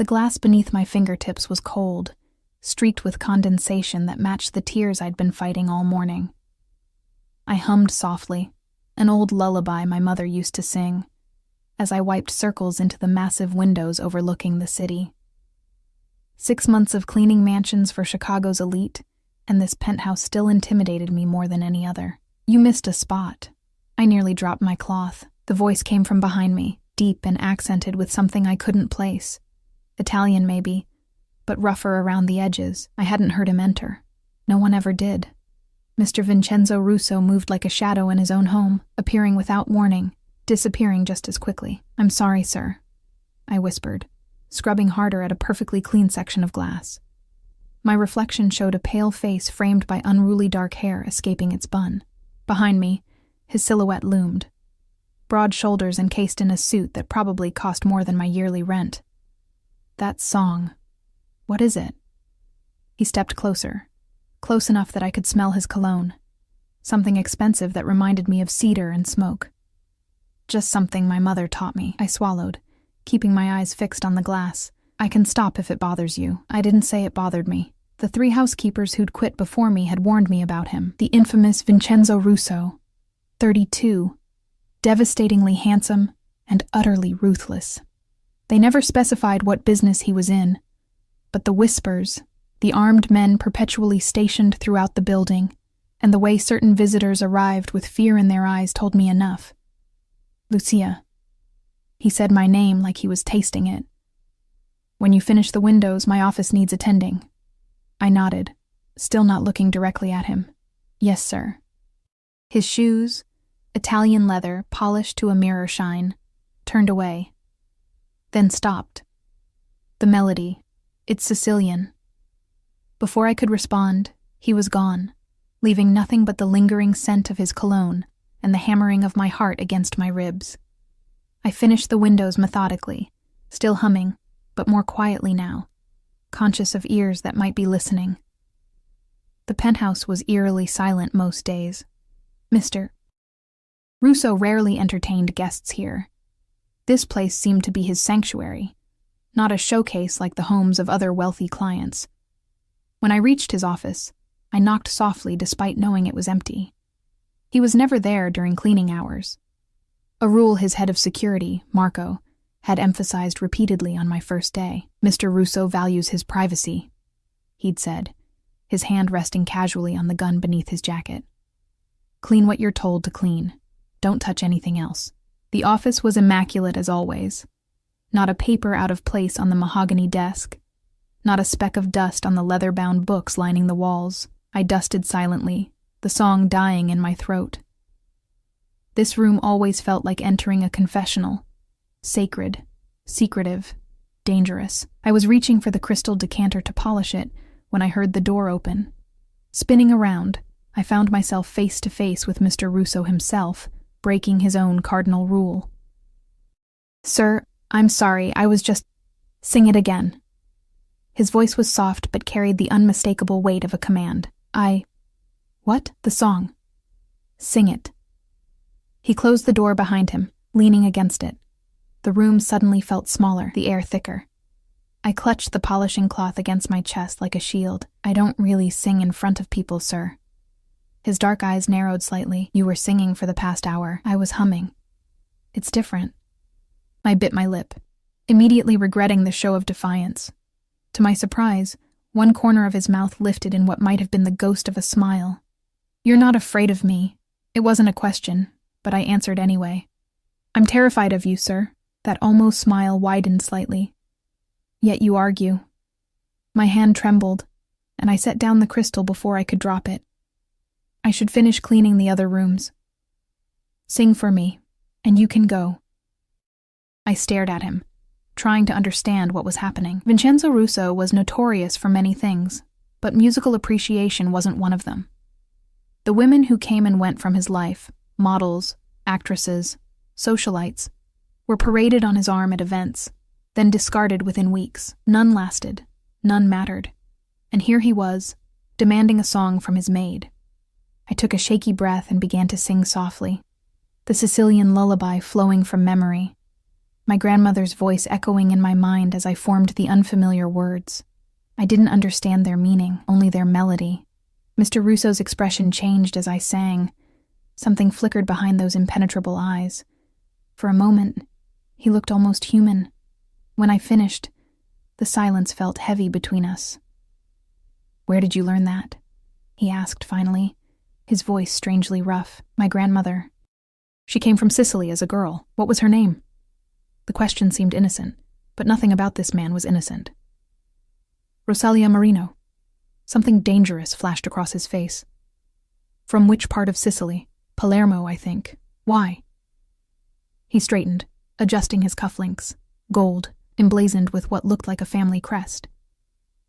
The glass beneath my fingertips was cold, streaked with condensation that matched the tears I'd been fighting all morning. I hummed softly, an old lullaby my mother used to sing, as I wiped circles into the massive windows overlooking the city. 6 months of cleaning mansions for Chicago's elite, and this penthouse still intimidated me more than any other. "You missed a spot." I nearly dropped my cloth. The voice came from behind me, deep and accented with something I couldn't place. Italian, maybe, but rougher around the edges. I hadn't heard him enter. No one ever did. Mr. Vincenzo Russo moved like a shadow in his own home, appearing without warning, disappearing just as quickly. "I'm sorry, sir," I whispered, scrubbing harder at a perfectly clean section of glass. My reflection showed a pale face framed by unruly dark hair escaping its bun. Behind me, his silhouette loomed. Broad shoulders encased in a suit that probably cost more than my yearly rent. That song. What is it? He stepped closer, close enough that I could smell his cologne. Something expensive that reminded me of cedar and smoke. Just something my mother taught me. I swallowed, keeping my eyes fixed on the glass. "I can stop if it bothers you." I didn't say it bothered me. The 3 housekeepers who'd quit before me had warned me about him. The infamous Vincenzo Russo, 32, devastatingly handsome and utterly ruthless. They never specified what business he was in, but the whispers, the armed men perpetually stationed throughout the building, and the way certain visitors arrived with fear in their eyes told me enough. "Lucia." He said my name like he was tasting it. "When you finish the windows, my office needs attending." I nodded, still not looking directly at him. "Yes, sir." His shoes, Italian leather polished to a mirror shine, turned away, then stopped. The melody, it's Sicilian. Before I could respond, he was gone, leaving nothing but the lingering scent of his cologne and the hammering of my heart against my ribs. I finished the windows methodically, still humming, but more quietly now, conscious of ears that might be listening. The penthouse was eerily silent most days. Mr. Russo rarely entertained guests here. This place seemed to be his sanctuary, not a showcase like the homes of other wealthy clients. When I reached his office, I knocked softly despite knowing it was empty. He was never there during cleaning hours, a rule his head of security, Marco, had emphasized repeatedly on my first day. "Mr. Russo values his privacy," he'd said, his hand resting casually on the gun beneath his jacket. "Clean what you're told to clean. Don't touch anything else." The office was immaculate as always. Not a paper out of place on the mahogany desk. Not a speck of dust on the leather-bound books lining the walls. I dusted silently, the song dying in my throat. This room always felt like entering a confessional. Sacred, secretive, dangerous. I was reaching for the crystal decanter to polish it when I heard the door open. Spinning around, I found myself face to face with Mr. Russo himself, breaking his own cardinal rule. "Sir, I'm sorry, I was just—" "Sing it again." His voice was soft but carried the unmistakable weight of a command. What? The song. "Sing it." He closed the door behind him, leaning against it. The room suddenly felt smaller, the air thicker. I clutched the polishing cloth against my chest like a shield. "I don't really sing in front of people, sir." His dark eyes narrowed slightly. "You were singing for the past hour." I was humming. "It's different." I bit my lip, immediately regretting the show of defiance. To my surprise, one corner of his mouth lifted in what might have been the ghost of a smile. "You're not afraid of me." It wasn't a question, but I answered anyway. "I'm terrified of you, sir." That almost smile widened slightly. "Yet you argue." My hand trembled, and I set down the crystal before I could drop it. "I should finish cleaning the other rooms. Sing for me, and you can go." I stared at him, trying to understand what was happening. Vincenzo Russo was notorious for many things, but musical appreciation wasn't one of them. The women who came and went from his life, models, actresses, socialites, were paraded on his arm at events, then discarded within weeks. None lasted, none mattered. And here he was, demanding a song from his maid. I took a shaky breath and began to sing softly, the Sicilian lullaby flowing from memory. my grandmother's voice echoing in my mind as I formed the unfamiliar words. I didn't understand their meaning, only their melody. Mr. Russo's expression changed as I sang. Something flickered behind those impenetrable eyes. For a moment, he looked almost human. When I finished, the silence felt heavy between us. "Where did you learn that?" he asked finally, his voice strangely rough. "My grandmother. She came from Sicily as a girl. What was her name?" The question seemed innocent, but nothing about this man was innocent. "Rosalia Marino." Something dangerous flashed across his face. "From which part of Sicily?" "Palermo, I think. Why?" He straightened, adjusting his cufflinks, gold, emblazoned with what looked like a family crest.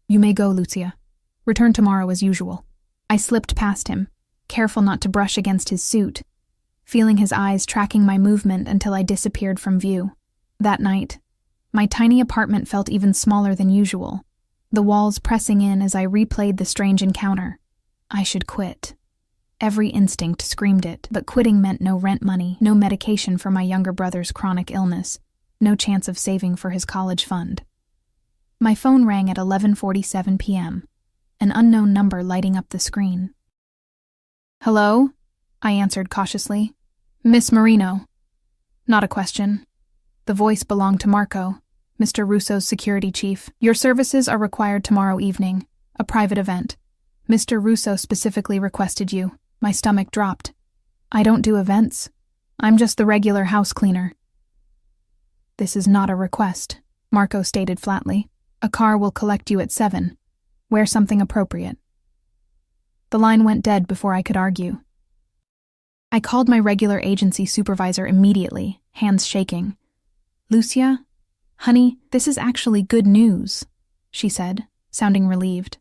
"You may go, Lucia. Return tomorrow as usual." I slipped past him, careful not to brush against his suit, feeling his eyes tracking my movement until I disappeared from view. That night, my tiny apartment felt even smaller than usual, the walls pressing in as I replayed the strange encounter. I should quit. Every instinct screamed it, but quitting meant no rent money, no medication for my younger brother's chronic illness, no chance of saving for his college fund. My phone rang at 11:47 p.m., an unknown number lighting up the screen. "Hello?" I answered cautiously. "Miss Marino." Not a question. The voice belonged to Marco, Mr. Russo's security chief. "Your services are required tomorrow evening. A private event. Mr. Russo specifically requested you." My stomach dropped. "I don't do events. I'm just the regular house cleaner." "This is not a request," Marco stated flatly. "A car will collect you at 7. Wear something appropriate." The line went dead before I could argue. I called my regular agency supervisor immediately, hands shaking. "Lucia? Honey, this is actually good news," she said, sounding relieved.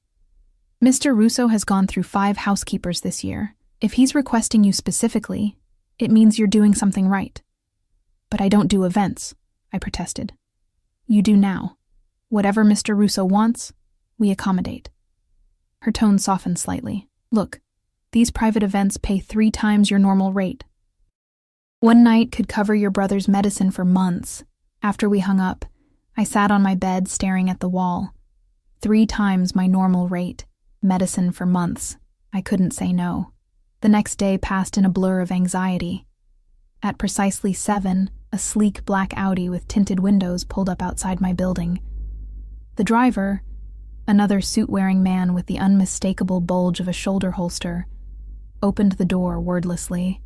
"Mr. Russo has gone through 5 housekeepers this year. If he's requesting you specifically, it means you're doing something right." "But I don't do events," I protested. "You do now. Whatever Mr. Russo wants, we accommodate." Her tone softened slightly. "Look, these private events pay 3 times your normal rate. One night could cover your brother's medicine for months." After we hung up, I sat on my bed staring at the wall. 3 times my normal rate. Medicine for months. I couldn't say no. The next day passed in a blur of anxiety. At precisely 7, a sleek black Audi with tinted windows pulled up outside my building. The driver, another suit-wearing man with the unmistakable bulge of a shoulder holster, opened the door wordlessly.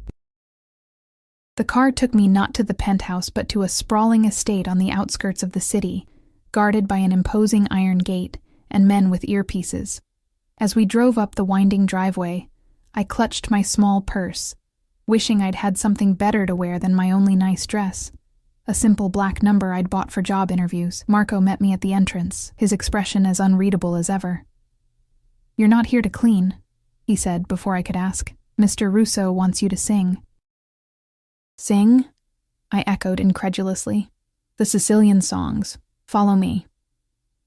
The car took me not to the penthouse but to a sprawling estate on the outskirts of the city, guarded by an imposing iron gate and men with earpieces. As we drove up the winding driveway, I clutched my small purse, wishing I'd had something better to wear than my only nice dress. A simple black number I'd bought for job interviews. Marco met me at the entrance, his expression as unreadable as ever. "You're not here to clean," he said before I could ask. "Mr. Russo wants you to sing." "Sing?" I echoed incredulously. "The Sicilian songs. Follow me."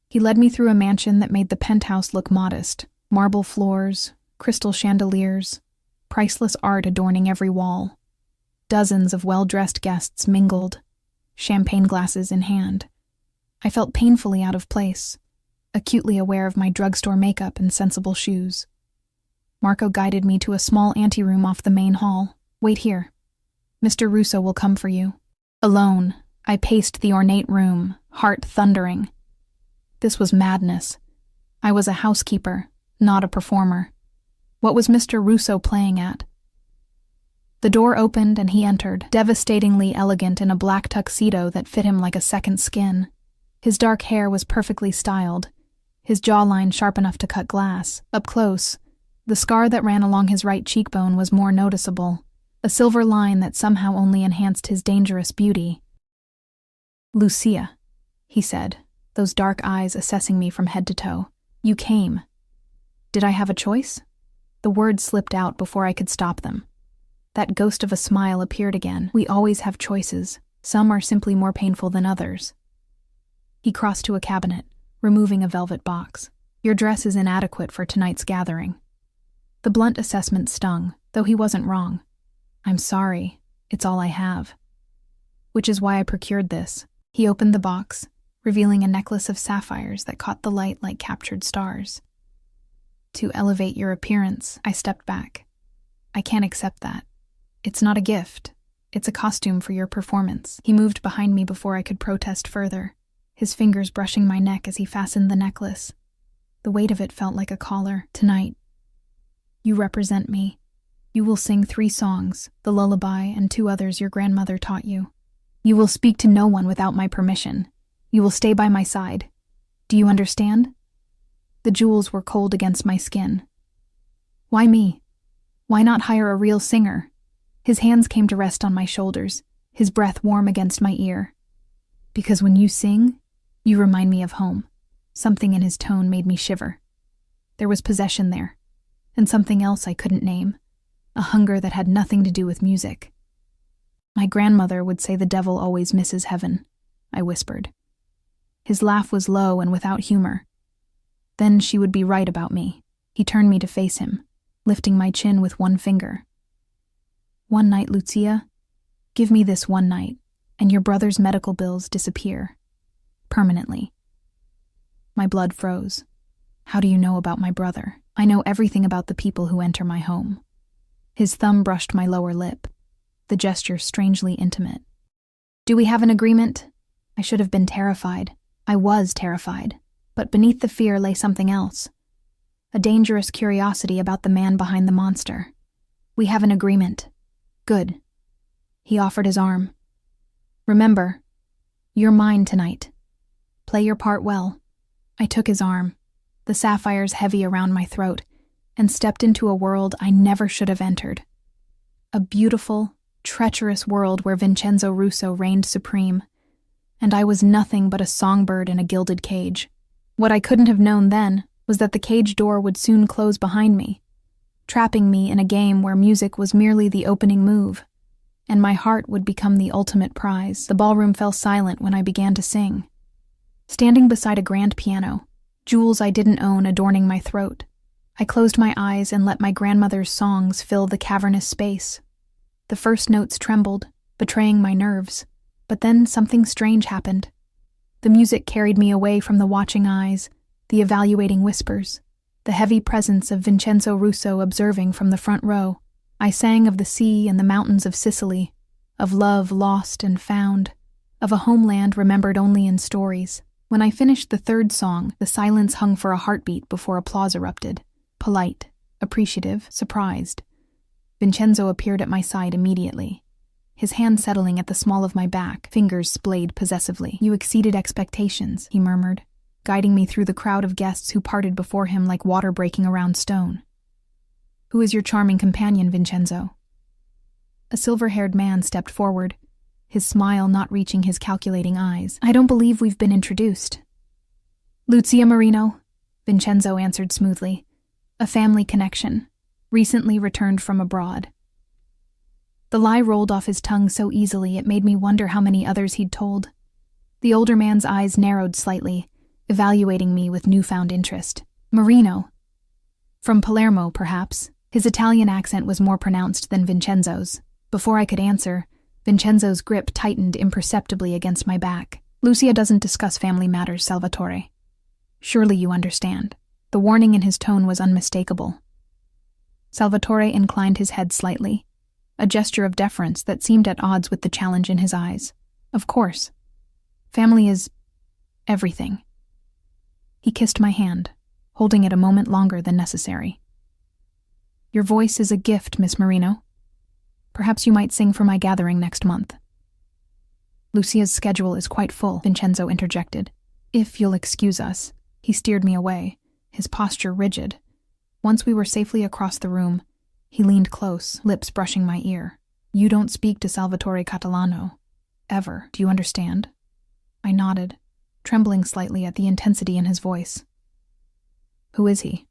He led me through a mansion that made the penthouse look modest. Marble floors, crystal chandeliers, priceless art adorning every wall. Dozens of well-dressed guests mingled, champagne glasses in hand. I felt painfully out of place, acutely aware of my drugstore makeup and sensible shoes. Marco guided me to a small anteroom off the main hall. "Wait here. Mr. Russo will come for you." Alone, I paced the ornate room, heart thundering. This was madness. I was a housekeeper, not a performer. What was Mr. Russo playing at? The door opened and he entered, devastatingly elegant in a black tuxedo that fit him like a second skin. His dark hair was perfectly styled, his jawline sharp enough to cut glass. Up close, the scar that ran along his right cheekbone was more noticeable, a silver line that somehow only enhanced his dangerous beauty. "Lucia," he said, those dark eyes assessing me from head to toe. "You came. Did I have a choice?" The words slipped out before I could stop them. That ghost of a smile appeared again. "We always have choices. Some are simply more painful than others." He crossed to a cabinet, removing a velvet box. "Your dress is inadequate for tonight's gathering." The blunt assessment stung, though he wasn't wrong. "I'm sorry. It's all I have." "Which is why I procured this. He opened the box, revealing a necklace of sapphires that caught the light like captured stars. To elevate your appearance, I stepped back. I can't accept that. It's not a gift. It's a costume for your performance. He moved behind me before I could protest further, his fingers brushing my neck as he fastened the necklace. The weight of it felt like a collar. Tonight, you represent me. You will sing 3 songs, the lullaby and 2 others your grandmother taught you. You will speak to no one without my permission. You will stay by my side. Do you understand? The jewels were cold against my skin. Why me? Why not hire a real singer? His hands came to rest on my shoulders, his breath warm against my ear. Because when you sing, you remind me of home. Something in his tone made me shiver. There was possession there, and something else I couldn't name, a hunger that had nothing to do with music. My grandmother would say the devil always misses heaven, I whispered. His laugh was low and without humor. Then she would be right about me. He turned me to face him, lifting my chin with one finger. One night, Lucia. Give me this one night, and your brother's medical bills disappear. Permanently. My blood froze. How do you know about my brother? I know everything about the people who enter my home. His thumb brushed my lower lip, the gesture strangely intimate. Do we have an agreement? I should have been terrified. I was terrified, but beneath the fear lay something else. A dangerous curiosity about the man behind the monster. We have an agreement. Good. He offered his arm. Remember, you're mine tonight. Play your part well. I took his arm, the sapphires heavy around my throat, and stepped into a world I never should have entered. A beautiful, treacherous world where Vincenzo Russo reigned supreme, and I was nothing but a songbird in a gilded cage. What I couldn't have known then was that the cage door would soon close behind me, trapping me in a game where music was merely the opening move, and my heart would become the ultimate prize. The ballroom fell silent when I began to sing. Standing beside a grand piano, jewels I didn't own adorning my throat, I closed my eyes and let my grandmother's songs fill the cavernous space. The first notes trembled, betraying my nerves, but then something strange happened. The music carried me away from the watching eyes, the evaluating whispers, the heavy presence of Vincenzo Russo observing from the front row. I sang of the sea and the mountains of Sicily, of love lost and found, of a homeland remembered only in stories. When I finished the 3rd song, the silence hung for a heartbeat before applause erupted. Polite, appreciative, surprised. Vincenzo appeared at my side immediately, his hand settling at the small of my back, fingers splayed possessively. You exceeded expectations, he murmured, guiding me through the crowd of guests who parted before him like water breaking around stone. Who is your charming companion, Vincenzo? A silver-haired man stepped forward, his smile not reaching his calculating eyes. I don't believe we've been introduced. Lucia Marino, Vincenzo answered smoothly. A family connection, recently returned from abroad. The lie rolled off his tongue so easily it made me wonder how many others he'd told. The older man's eyes narrowed slightly, evaluating me with newfound interest. Marino. From Palermo, perhaps. His Italian accent was more pronounced than Vincenzo's. Before I could answer, Vincenzo's grip tightened imperceptibly against my back. Lucia doesn't discuss family matters, Salvatore. Surely you understand. The warning in his tone was unmistakable. Salvatore inclined his head slightly, a gesture of deference that seemed at odds with the challenge in his eyes. Of course. Family is everything. He kissed my hand, holding it a moment longer than necessary. Your voice is a gift, Miss Marino. Perhaps you might sing for my gathering next month. Lucia's schedule is quite full, Vincenzo interjected. If you'll excuse us. He steered me away, his posture rigid. Once we were safely across the room, he leaned close, lips brushing my ear. You don't speak to Salvatore Catalano. Ever. Do you understand? I nodded, trembling slightly at the intensity in his voice. Who is he?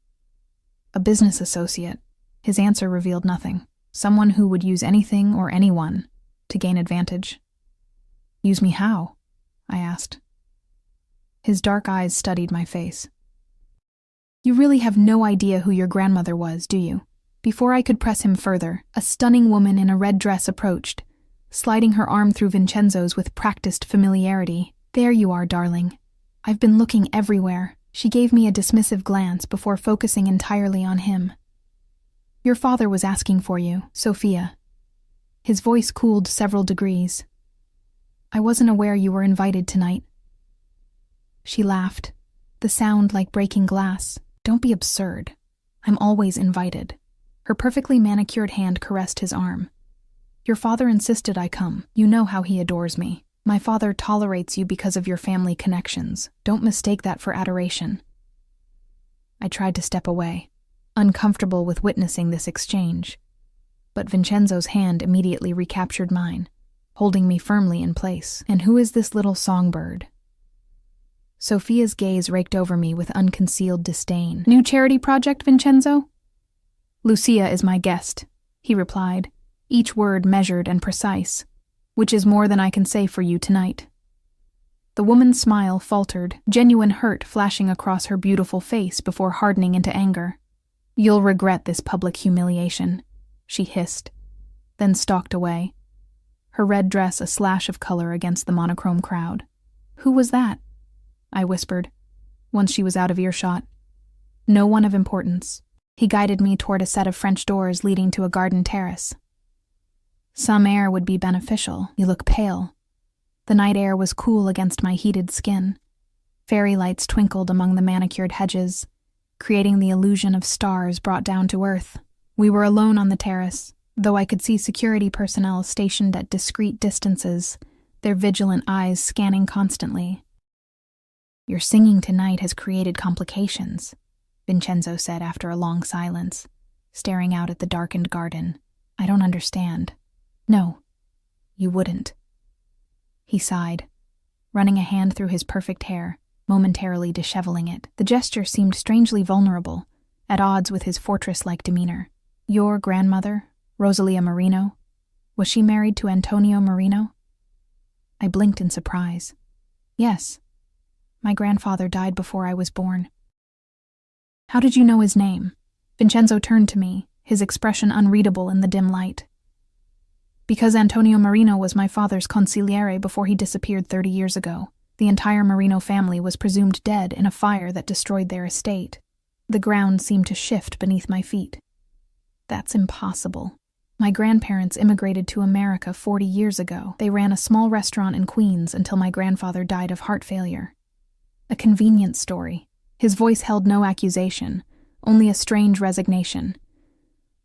A business associate. His answer revealed nothing. Someone who would use anything or anyone to gain advantage. Use me how? I asked. His dark eyes studied my face. You really have no idea who your grandmother was, do you? Before I could press him further, a stunning woman in a red dress approached, sliding her arm through Vincenzo's with practiced familiarity. "There you are, darling. I've been looking everywhere." She gave me a dismissive glance before focusing entirely on him. "Your father was asking for you, Sophia." His voice cooled several degrees. "I wasn't aware you were invited tonight." She laughed, the sound like breaking glass. "Don't be absurd. I'm always invited." Her perfectly manicured hand caressed his arm. "Your father insisted I come. You know how he adores me. My father tolerates you because of your family connections. Don't mistake that for adoration." I tried to step away, uncomfortable with witnessing this exchange. But Vincenzo's hand immediately recaptured mine, holding me firmly in place. "And who is this little songbird?" Sophia's gaze raked over me with unconcealed disdain. "New charity project, Vincenzo?" "Lucia is my guest," he replied, each word measured and precise, "which is more than I can say for you tonight." The woman's smile faltered, genuine hurt flashing across her beautiful face before hardening into anger. "You'll regret this public humiliation," she hissed, then stalked away, her red dress a slash of color against the monochrome crowd. "Who was that?" I whispered, once she was out of earshot. "No one of importance." He guided me toward a set of French doors leading to a garden terrace. "Some air would be beneficial. You look pale." The night air was cool against my heated skin. Fairy lights twinkled among the manicured hedges, creating the illusion of stars brought down to earth. We were alone on the terrace, though I could see security personnel stationed at discreet distances, their vigilant eyes scanning constantly. "Your singing tonight has created complications," Vincenzo said after a long silence, staring out at the darkened garden. "I don't understand." "No, you wouldn't." He sighed, running a hand through his perfect hair, momentarily disheveling it. The gesture seemed strangely vulnerable, at odds with his fortress-like demeanor. "Your grandmother, Rosalia Marino, was she married to Antonio Marino?" I blinked in surprise. "Yes. My grandfather died before I was born." "How did you know his name?" Vincenzo turned to me, his expression unreadable in the dim light. "Because Antonio Marino was my father's consigliere before he disappeared 30 years ago. The entire Marino family was presumed dead in a fire that destroyed their estate. The ground seemed to shift beneath my feet." "That's impossible. My grandparents immigrated to America 40 years ago. They ran a small restaurant in Queens until my grandfather died of heart failure." A convenient story. His voice held no accusation, only a strange resignation.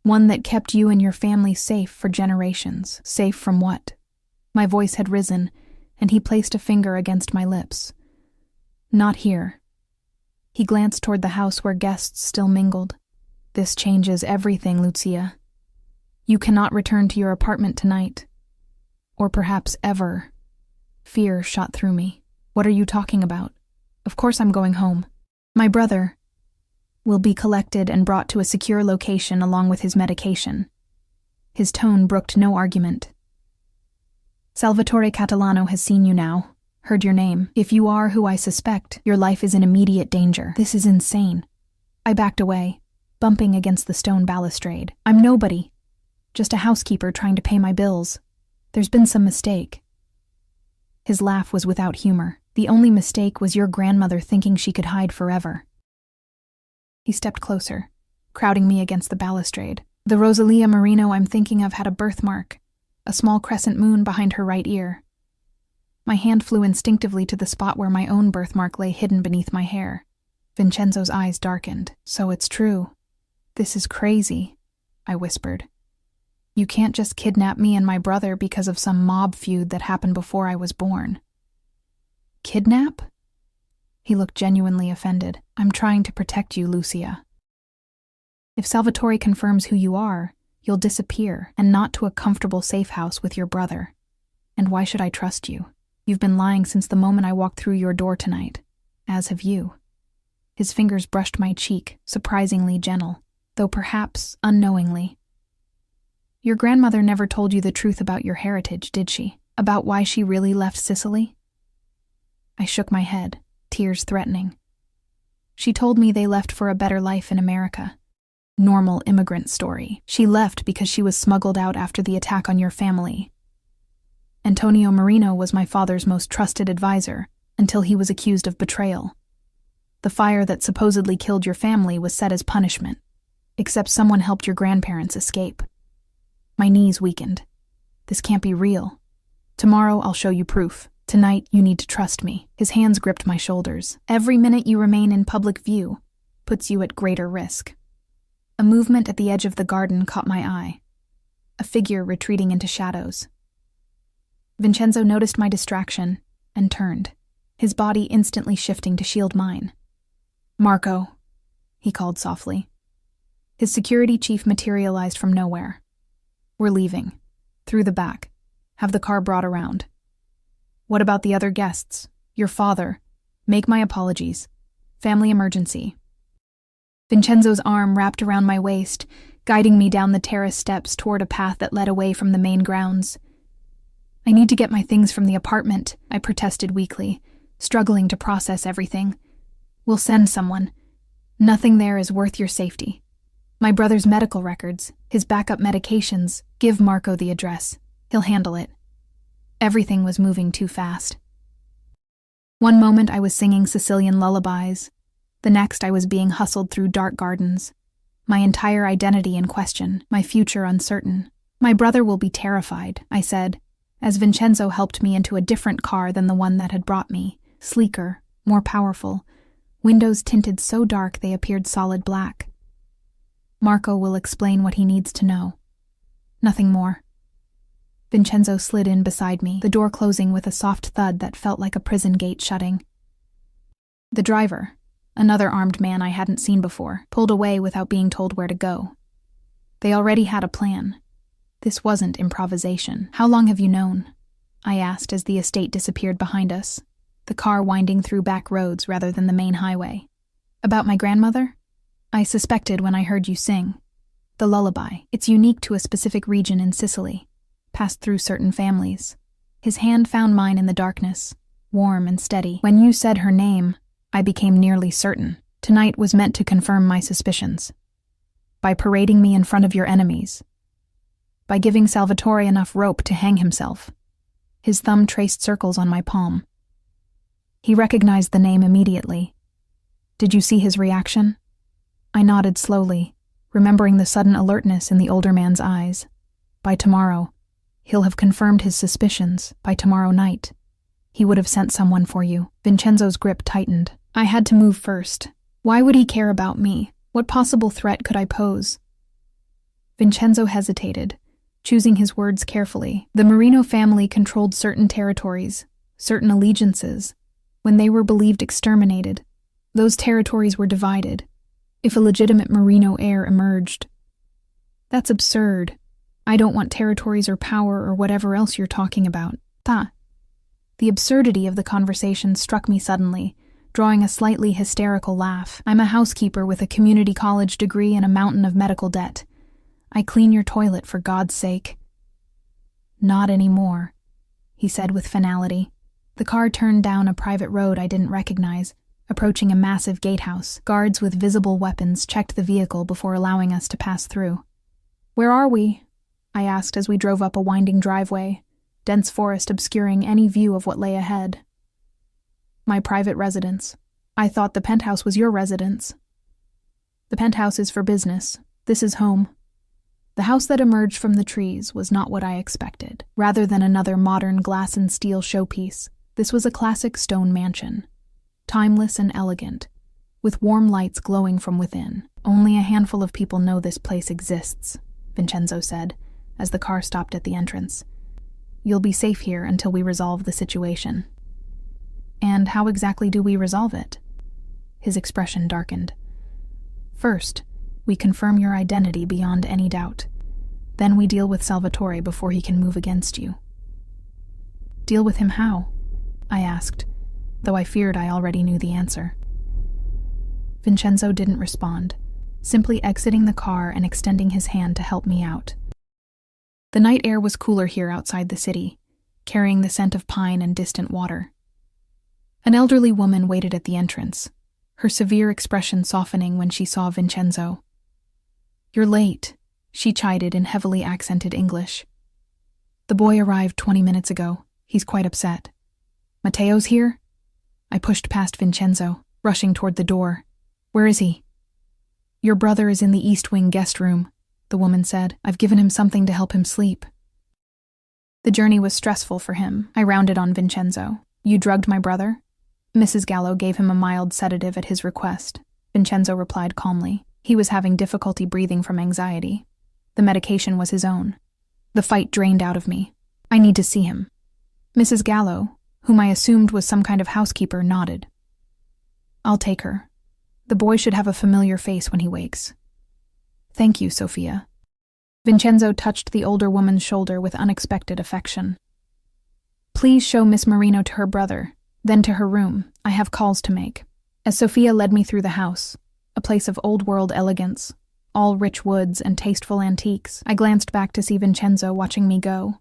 "One that kept you and your family safe for generations." "Safe from what?" My voice had risen, and he placed a finger against my lips. "Not here." He glanced toward the house where guests still mingled. "This changes everything, Lucia. You cannot return to your apartment tonight. Or perhaps ever." Fear shot through me. "What are you talking about?" "Of course I'm going home. My brother will be collected and brought to a secure location along with his medication." His tone brooked no argument. "Salvatore Catalano has seen you now, heard your name. If you are who I suspect, your life is in immediate danger." This is insane. I backed away, bumping against the stone balustrade. "I'm nobody. Just a housekeeper trying to pay my bills. There's been some mistake." His laugh was without humor. "The only mistake was your grandmother thinking she could hide forever." He stepped closer, crowding me against the balustrade. "The Rosalia Marino I'm thinking of had a birthmark, a small crescent moon behind her right ear." My hand flew instinctively to the spot where my own birthmark lay hidden beneath my hair. Vincenzo's eyes darkened. "So it's true. This is crazy," I whispered. "You can't just kidnap me and my brother because of some mob feud that happened before I was born." "Kidnap?" He looked genuinely offended. "I'm trying to protect you, Lucia. If Salvatore confirms who you are, you'll disappear, and not to a comfortable safe house with your brother. And why should I trust you? You've been lying since the moment I walked through your door tonight, as have you." His fingers brushed my cheek, surprisingly gentle, though perhaps unknowingly. "Your grandmother never told you the truth about your heritage, did she? About why she really left Sicily?" I shook my head, tears threatening. "She told me they left for a better life in America. Normal immigrant story. She left because she was smuggled out after the attack on your family. Antonio Marino was my father's most trusted advisor until he was accused of betrayal. The fire that supposedly killed your family was set as punishment, except someone helped your grandparents escape. My knees weakened. This can't be real. Tomorrow I'll show you proof. Tonight you need to trust me. His hands gripped my shoulders. Every minute you remain in public view puts you at greater risk. A movement at the edge of the garden caught my eye. A figure retreating into shadows. Vincenzo noticed my distraction and turned, his body instantly shifting to shield mine. "Marco," he called softly. His security chief materialized from nowhere. "We're leaving. Through the back. Have the car brought around." "What about the other guests? Your father? Make my apologies. Family emergency." Vincenzo's arm wrapped around my waist, guiding me down the terrace steps toward a path that led away from the main grounds. "I need to get my things from the apartment," I protested weakly, struggling to process everything. "We'll send someone. Nothing there is worth your safety. My brother's medical records, his backup medications, give Marco the address. He'll handle it." Everything was moving too fast. One moment I was singing Sicilian lullabies. The next I was being hustled through dark gardens. My entire identity in question, my future uncertain. "My brother will be terrified," I said, as Vincenzo helped me into a different car than the one that had brought me, sleeker, more powerful, windows tinted so dark they appeared solid black. "Marco will explain what he needs to know. Nothing more." Vincenzo slid in beside me, the door closing with a soft thud that felt like a prison gate shutting. The driver, another armed man I hadn't seen before, pulled away without being told where to go. They already had a plan. This wasn't improvisation. "How long have you known?" I asked as the estate disappeared behind us, the car winding through back roads rather than the main highway. "About my grandmother? I suspected when I heard you sing. The lullaby. It's unique to a specific region in Sicily, passed through certain families." His hand found mine in the darkness, warm and steady. "When you said her name, I became nearly certain. Tonight was meant to confirm my suspicions. By parading me in front of your enemies. By giving Salvatore enough rope to hang himself." His thumb traced circles on my palm. He recognized the name immediately. "Did you see his reaction?" I nodded slowly, remembering the sudden alertness in the older man's eyes. By tomorrow, he'll have confirmed his suspicions. By tomorrow night, he would have sent someone for you. Vincenzo's grip tightened. I had to move first. Why would he care about me? What possible threat could I pose? Vincenzo hesitated, choosing his words carefully. The Marino family controlled certain territories, certain allegiances. When they were believed exterminated, those territories were divided. If a legitimate Marino heir emerged. That's absurd. I don't want territories or power or whatever else you're talking about. The absurdity of the conversation struck me suddenly, drawing a slightly hysterical laugh. "I'm a housekeeper with a community college degree and a mountain of medical debt. I clean your toilet, for God's sake." "Not anymore," he said with finality. The car turned down a private road I didn't recognize, approaching a massive gatehouse. Guards with visible weapons checked the vehicle before allowing us to pass through. "Where are we?" I asked as we drove up a winding driveway, dense forest obscuring any view of what lay ahead. "My private residence. I thought the penthouse was your residence." "The penthouse is for business. This is home." The house that emerged from the trees was not what I expected. Rather than another modern glass and steel showpiece, this was a classic stone mansion. Timeless and elegant, with warm lights glowing from within. "Only a handful of people know this place exists," Vincenzo said, as the car stopped at the entrance. "You'll be safe here until we resolve the situation." "And how exactly do we resolve it?" His expression darkened. "First, we confirm your identity beyond any doubt. Then we deal with Salvatore before he can move against you." "Deal with him how?" I asked, though I feared I already knew the answer. Vincenzo didn't respond, simply exiting the car and extending his hand to help me out. The night air was cooler here outside the city, carrying the scent of pine and distant water. An elderly woman waited at the entrance, her severe expression softening when she saw Vincenzo. "You're late," she chided in heavily accented English. The boy arrived 20 minutes ago. He's quite upset. Matteo's here? I pushed past Vincenzo, rushing toward the door. Where is he? Your brother is in the East Wing guest room, the woman said. I've given him something to help him sleep. The journey was stressful for him. I rounded on Vincenzo. You drugged my brother? Mrs. Gallo gave him a mild sedative at his request. Vincenzo replied calmly. He was having difficulty breathing from anxiety. The medication was his own. The fight drained out of me. I need to see him. Mrs. Gallo, whom I assumed was some kind of housekeeper, nodded. I'll take her. The boy should have a familiar face when he wakes. Thank you, Sophia. Vincenzo touched the older woman's shoulder with unexpected affection. Please show Miss Marino to her brother, then to her room. I have calls to make. As Sophia led me through the house, a place of old-world elegance, all rich woods and tasteful antiques, I glanced back to see Vincenzo watching me go.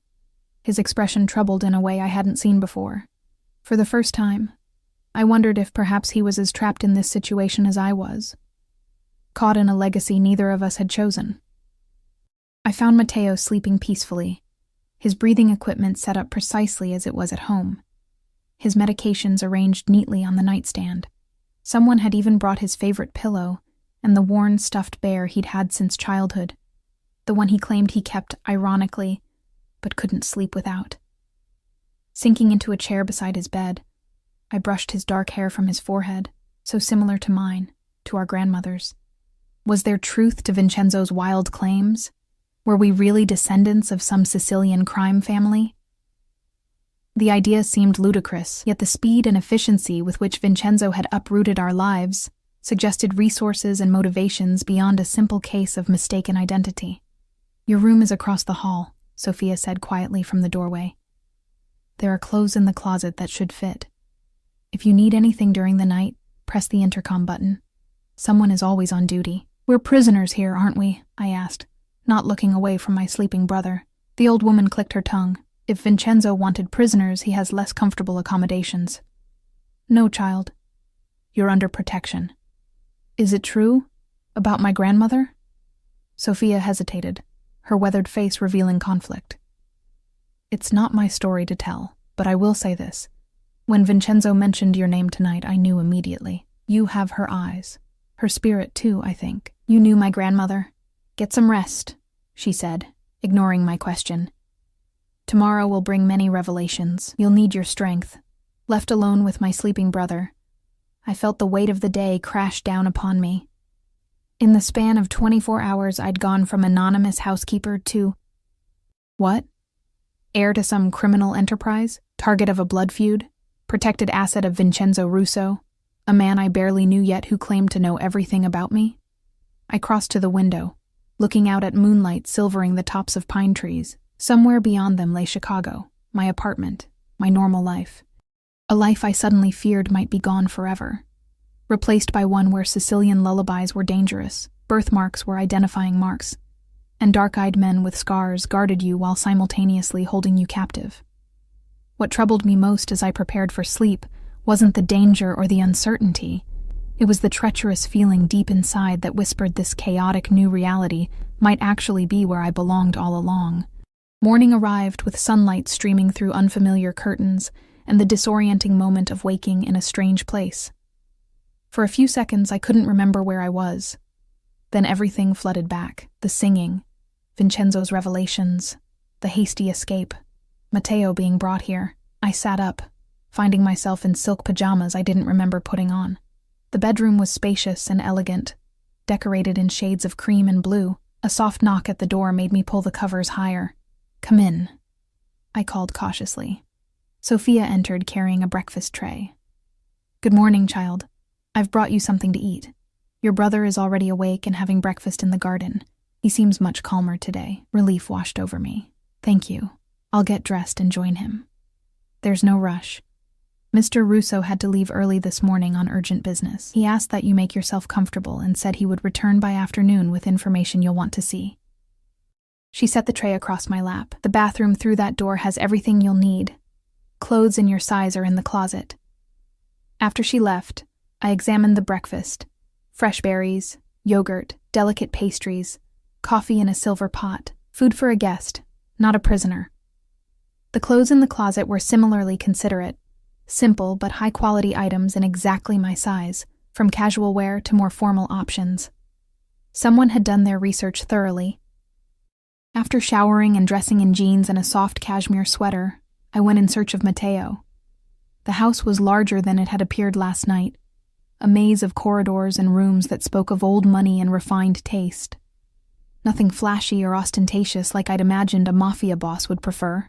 His expression troubled in a way I hadn't seen before. For the first time, I wondered if perhaps he was as trapped in this situation as I was, caught in a legacy neither of us had chosen. I found Matteo sleeping peacefully, his breathing equipment set up precisely as it was at home, his medications arranged neatly on the nightstand. Someone had even brought his favorite pillow and the worn stuffed bear he'd had since childhood, the one he claimed he kept ironically, but couldn't sleep without. Sinking into a chair beside his bed, I brushed his dark hair from his forehead, so similar to mine, to our grandmother's. Was there truth to Vincenzo's wild claims? Were we really descendants of some Sicilian crime family? The idea seemed ludicrous, yet the speed and efficiency with which Vincenzo had uprooted our lives suggested resources and motivations beyond a simple case of mistaken identity. Your room is across the hall, Sophia said quietly from the doorway. There are clothes in the closet that should fit. If you need anything during the night, press the intercom button. Someone is always on duty. We're prisoners here, aren't we? I asked, not looking away from my sleeping brother. The old woman clicked her tongue. If Vincenzo wanted prisoners, he has less comfortable accommodations. No, child. You're under protection. Is it true? About my grandmother? Sophia hesitated, her weathered face revealing conflict. It's not my story to tell, but I will say this. When Vincenzo mentioned your name tonight, I knew immediately. You have her eyes. Her spirit, too, I think. You knew my grandmother. Get some rest, she said, ignoring my question. Tomorrow will bring many revelations. You'll need your strength. Left alone with my sleeping brother, I felt the weight of the day crash down upon me. In the span of 24 hours, I'd gone from anonymous housekeeper to... What? Heir to some criminal enterprise? Target of a blood feud? Protected asset of Vincenzo Russo? A man I barely knew yet who claimed to know everything about me? I crossed to the window, looking out at moonlight silvering the tops of pine trees. Somewhere beyond them lay Chicago, my apartment, my normal life. A life I suddenly feared might be gone forever, replaced by one where Sicilian lullabies were dangerous, birthmarks were identifying marks, and dark-eyed men with scars guarded you while simultaneously holding you captive. What troubled me most as I prepared for sleep wasn't the danger or the uncertainty. It was the treacherous feeling deep inside that whispered this chaotic new reality might actually be where I belonged all along. Morning arrived with sunlight streaming through unfamiliar curtains and the disorienting moment of waking in a strange place. For a few seconds, I couldn't remember where I was. Then everything flooded back. The singing, Vincenzo's revelations, the hasty escape, Matteo being brought here. I sat up, finding myself in silk pajamas I didn't remember putting on. The bedroom was spacious and elegant, decorated in shades of cream and blue. A soft knock at the door made me pull the covers higher. Come in, I called cautiously. Sophia entered carrying a breakfast tray. Good morning, child. I've brought you something to eat. Your brother is already awake and having breakfast in the garden. He seems much calmer today. Relief washed over me. Thank you. I'll get dressed and join him. There's no rush. Mr. Russo had to leave early this morning on urgent business. He asked that you make yourself comfortable and said he would return by afternoon with information you'll want to see. She set the tray across my lap. The bathroom through that door has everything you'll need. Clothes in your size are in the closet. After she left, I examined the breakfast. Fresh berries, yogurt, delicate pastries, coffee in a silver pot. Food for a guest, not a prisoner. The clothes in the closet were similarly considerate, simple but high-quality items in exactly my size, from casual wear to more formal options. Someone had done their research thoroughly. After showering and dressing in jeans and a soft cashmere sweater, I went in search of Matteo. The house was larger than it had appeared last night, a maze of corridors and rooms that spoke of old money and refined taste. Nothing flashy or ostentatious like I'd imagined a Mafia boss would prefer.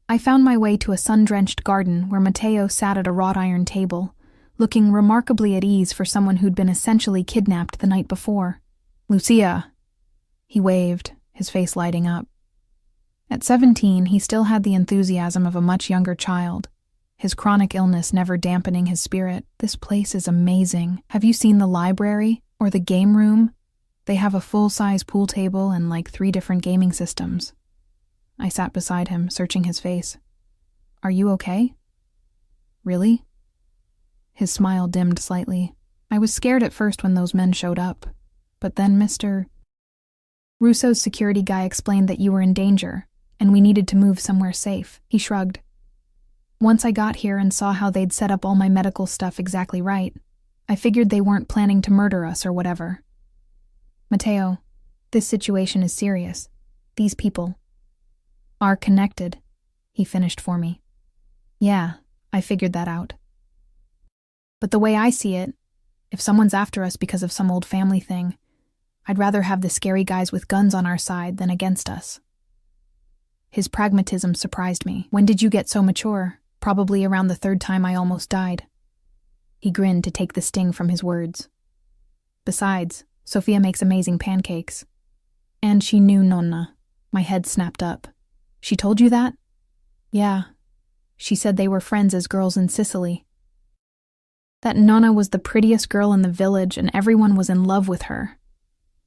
I found my way to a sun-drenched garden where Matteo sat at a wrought iron table, looking remarkably at ease for someone who'd been essentially kidnapped the night before. "Lucia!" He waved, his face lighting up. At 17, he still had the enthusiasm of a much younger child, his chronic illness never dampening his spirit. "This place is amazing. Have you seen the library or the game room? They have a full-size pool table and like 3 different gaming systems." I sat beside him, searching his face. "Are you okay?" "Really?" His smile dimmed slightly. "I was scared at first when those men showed up. But then Mr. Russo's security guy explained that you were in danger, and we needed to move somewhere safe." He shrugged. "Once I got here and saw how they'd set up all my medical stuff exactly right, I figured they weren't planning to murder us or whatever." "Matteo, this situation is serious. These people are connected," he finished for me. "Yeah, I figured that out. But the way I see it, if someone's after us because of some old family thing, I'd rather have the scary guys with guns on our side than against us." His pragmatism surprised me. "When did you get so mature? Probably around the 3rd time I almost died." He grinned to take the sting from his words. "Besides, Sophia makes amazing pancakes. And she knew Nonna." My head snapped up. "She told you that?" "Yeah. She said they were friends as girls in Sicily. That Nonna was the prettiest girl in the village and everyone was in love with her."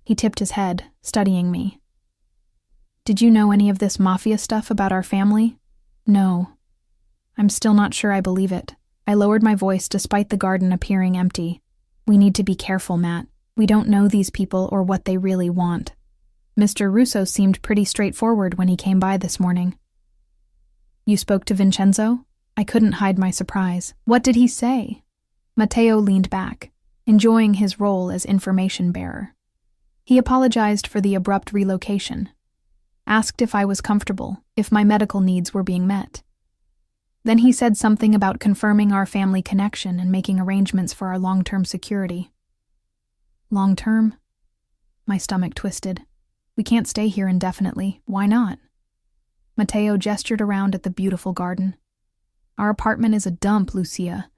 He tipped his head, studying me. "Did you know any of this Mafia stuff about our family?" "No. I'm still not sure I believe it." I lowered my voice despite the garden appearing empty. "We need to be careful, Matt. We don't know these people or what they really want. Mr. Russo seemed pretty straightforward when he came by this morning." "You spoke to Vincenzo?" I couldn't hide my surprise. "What did he say?" Matteo leaned back, enjoying his role as information bearer. He apologized for the abrupt relocation, asked if I was comfortable, if my medical needs were being met. Then he said something about confirming our family connection and making arrangements for our long-term security. "Long-term?" My stomach twisted. "We can't stay here indefinitely. Why not?" Matteo gestured around at the beautiful garden. "Our apartment is a dump, Lucia.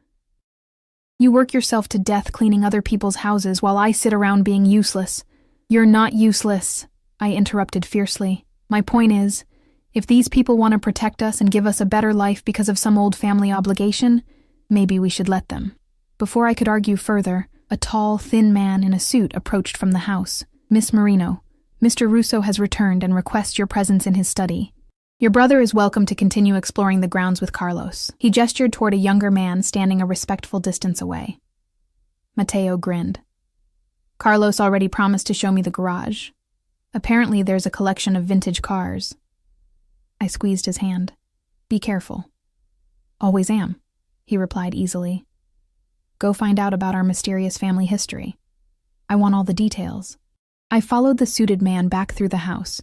You work yourself to death cleaning other people's houses while I sit around being useless." "You're not useless," I interrupted fiercely. "My point is, if these people want to protect us and give us a better life because of some old family obligation, maybe we should let them." Before I could argue further, a tall, thin man in a suit approached from the house. "Miss Marino, Mr. Russo has returned and requests your presence in his study. Your brother is welcome to continue exploring the grounds with Carlos." He gestured toward a younger man standing a respectful distance away. Matteo grinned. "Carlos already promised to show me the garage. Apparently there's a collection of vintage cars." I squeezed his hand. "Be careful." "Always am," he replied easily. "Go find out about our mysterious family history. I want all the details." I followed the suited man back through the house,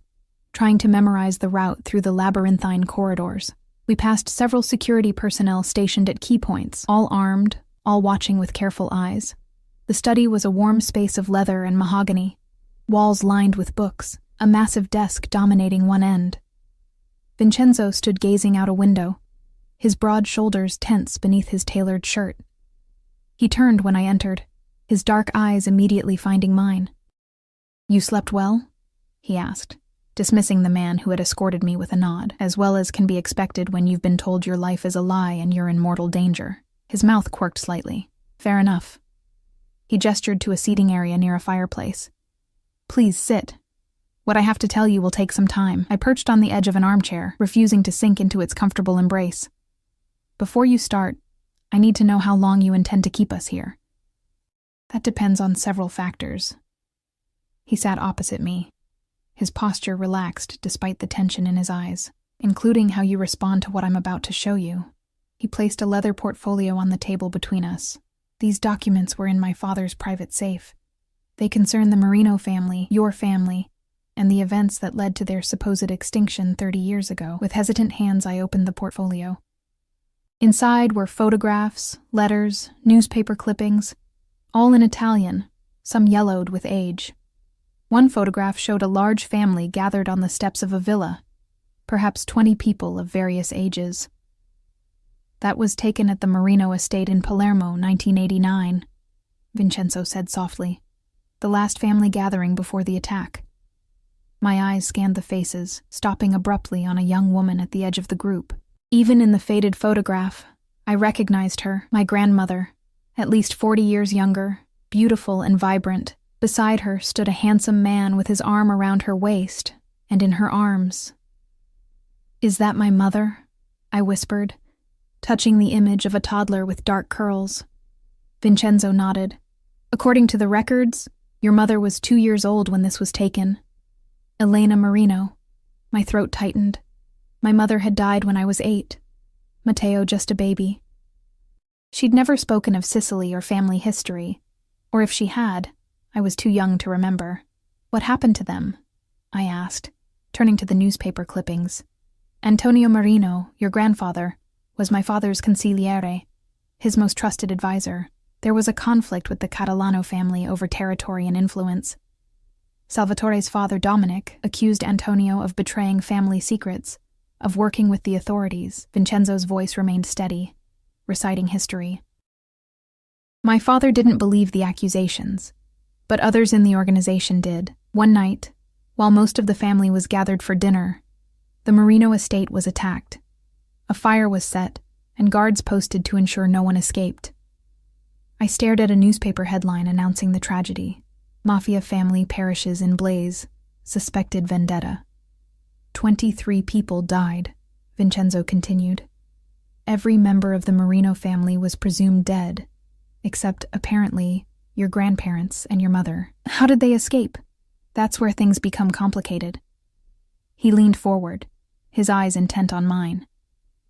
trying to memorize the route through the labyrinthine corridors. We passed several security personnel stationed at key points, all armed, all watching with careful eyes. The study was a warm space of leather and mahogany, walls lined with books, a massive desk dominating one end. Vincenzo stood gazing out a window, his broad shoulders tense beneath his tailored shirt. He turned when I entered, his dark eyes immediately finding mine. "You slept well?" he asked, dismissing the man who had escorted me with a nod, "as well as can be expected when you've been told your life is a lie and you're in mortal danger." His mouth quirked slightly. "Fair enough." He gestured to a seating area near a fireplace. "Please sit. What I have to tell you will take some time." I perched on the edge of an armchair, refusing to sink into its comfortable embrace. "Before you start, I need to know how long you intend to keep us here." "That depends on several factors." He sat opposite me, his posture relaxed despite the tension in his eyes. including how you respond to what I'm about to show you." He placed a leather portfolio on the table between us. These documents were in my father's private safe. They concern the Marino family, your family, and the events that led to their supposed extinction 30 years ago. With hesitant hands, I opened the portfolio. Inside were photographs, letters, newspaper clippings, all in Italian, some yellowed with age. One photograph showed a large family gathered on the steps of a villa, perhaps 20 people of various ages. "That was taken at the Marino estate in Palermo, 1989, Vincenzo said softly. "The last family gathering before the attack." My eyes scanned the faces, stopping abruptly on a young woman at the edge of the group. Even in the faded photograph, I recognized her, my grandmother, at least 40 years younger, beautiful and vibrant. Beside her stood a handsome man with his arm around her waist, and in her arms. "Is that my mother?" I whispered, touching the image of a toddler with dark curls. Vincenzo nodded. "According to the records, your mother was 2 years old when this was taken. Elena Marino." My throat tightened. My mother had died when I was 8. Matteo just a baby. She'd never spoken of Sicily or family history, or if she had, I was too young to remember. "What happened to them?" I asked, turning to the newspaper clippings. "Antonio Marino, your grandfather, was my father's consigliere, his most trusted advisor. There was a conflict with the Catalano family over territory and influence. Salvatore's father, Dominic, accused Antonio of betraying family secrets, of working with the authorities." Vincenzo's voice remained steady, reciting history. "My father didn't believe the accusations, but others in the organization did. One night, while most of the family was gathered for dinner, the Marino estate was attacked. A fire was set, and guards posted to ensure no one escaped. I stared at a newspaper headline announcing the tragedy. Mafia family perishes in blaze, suspected vendetta. 23 people died," Vincenzo continued. "Every member of the Marino family was presumed dead, except, apparently, your grandparents and your mother. How did they escape? That's where things become complicated." He leaned forward, his eyes intent on mine.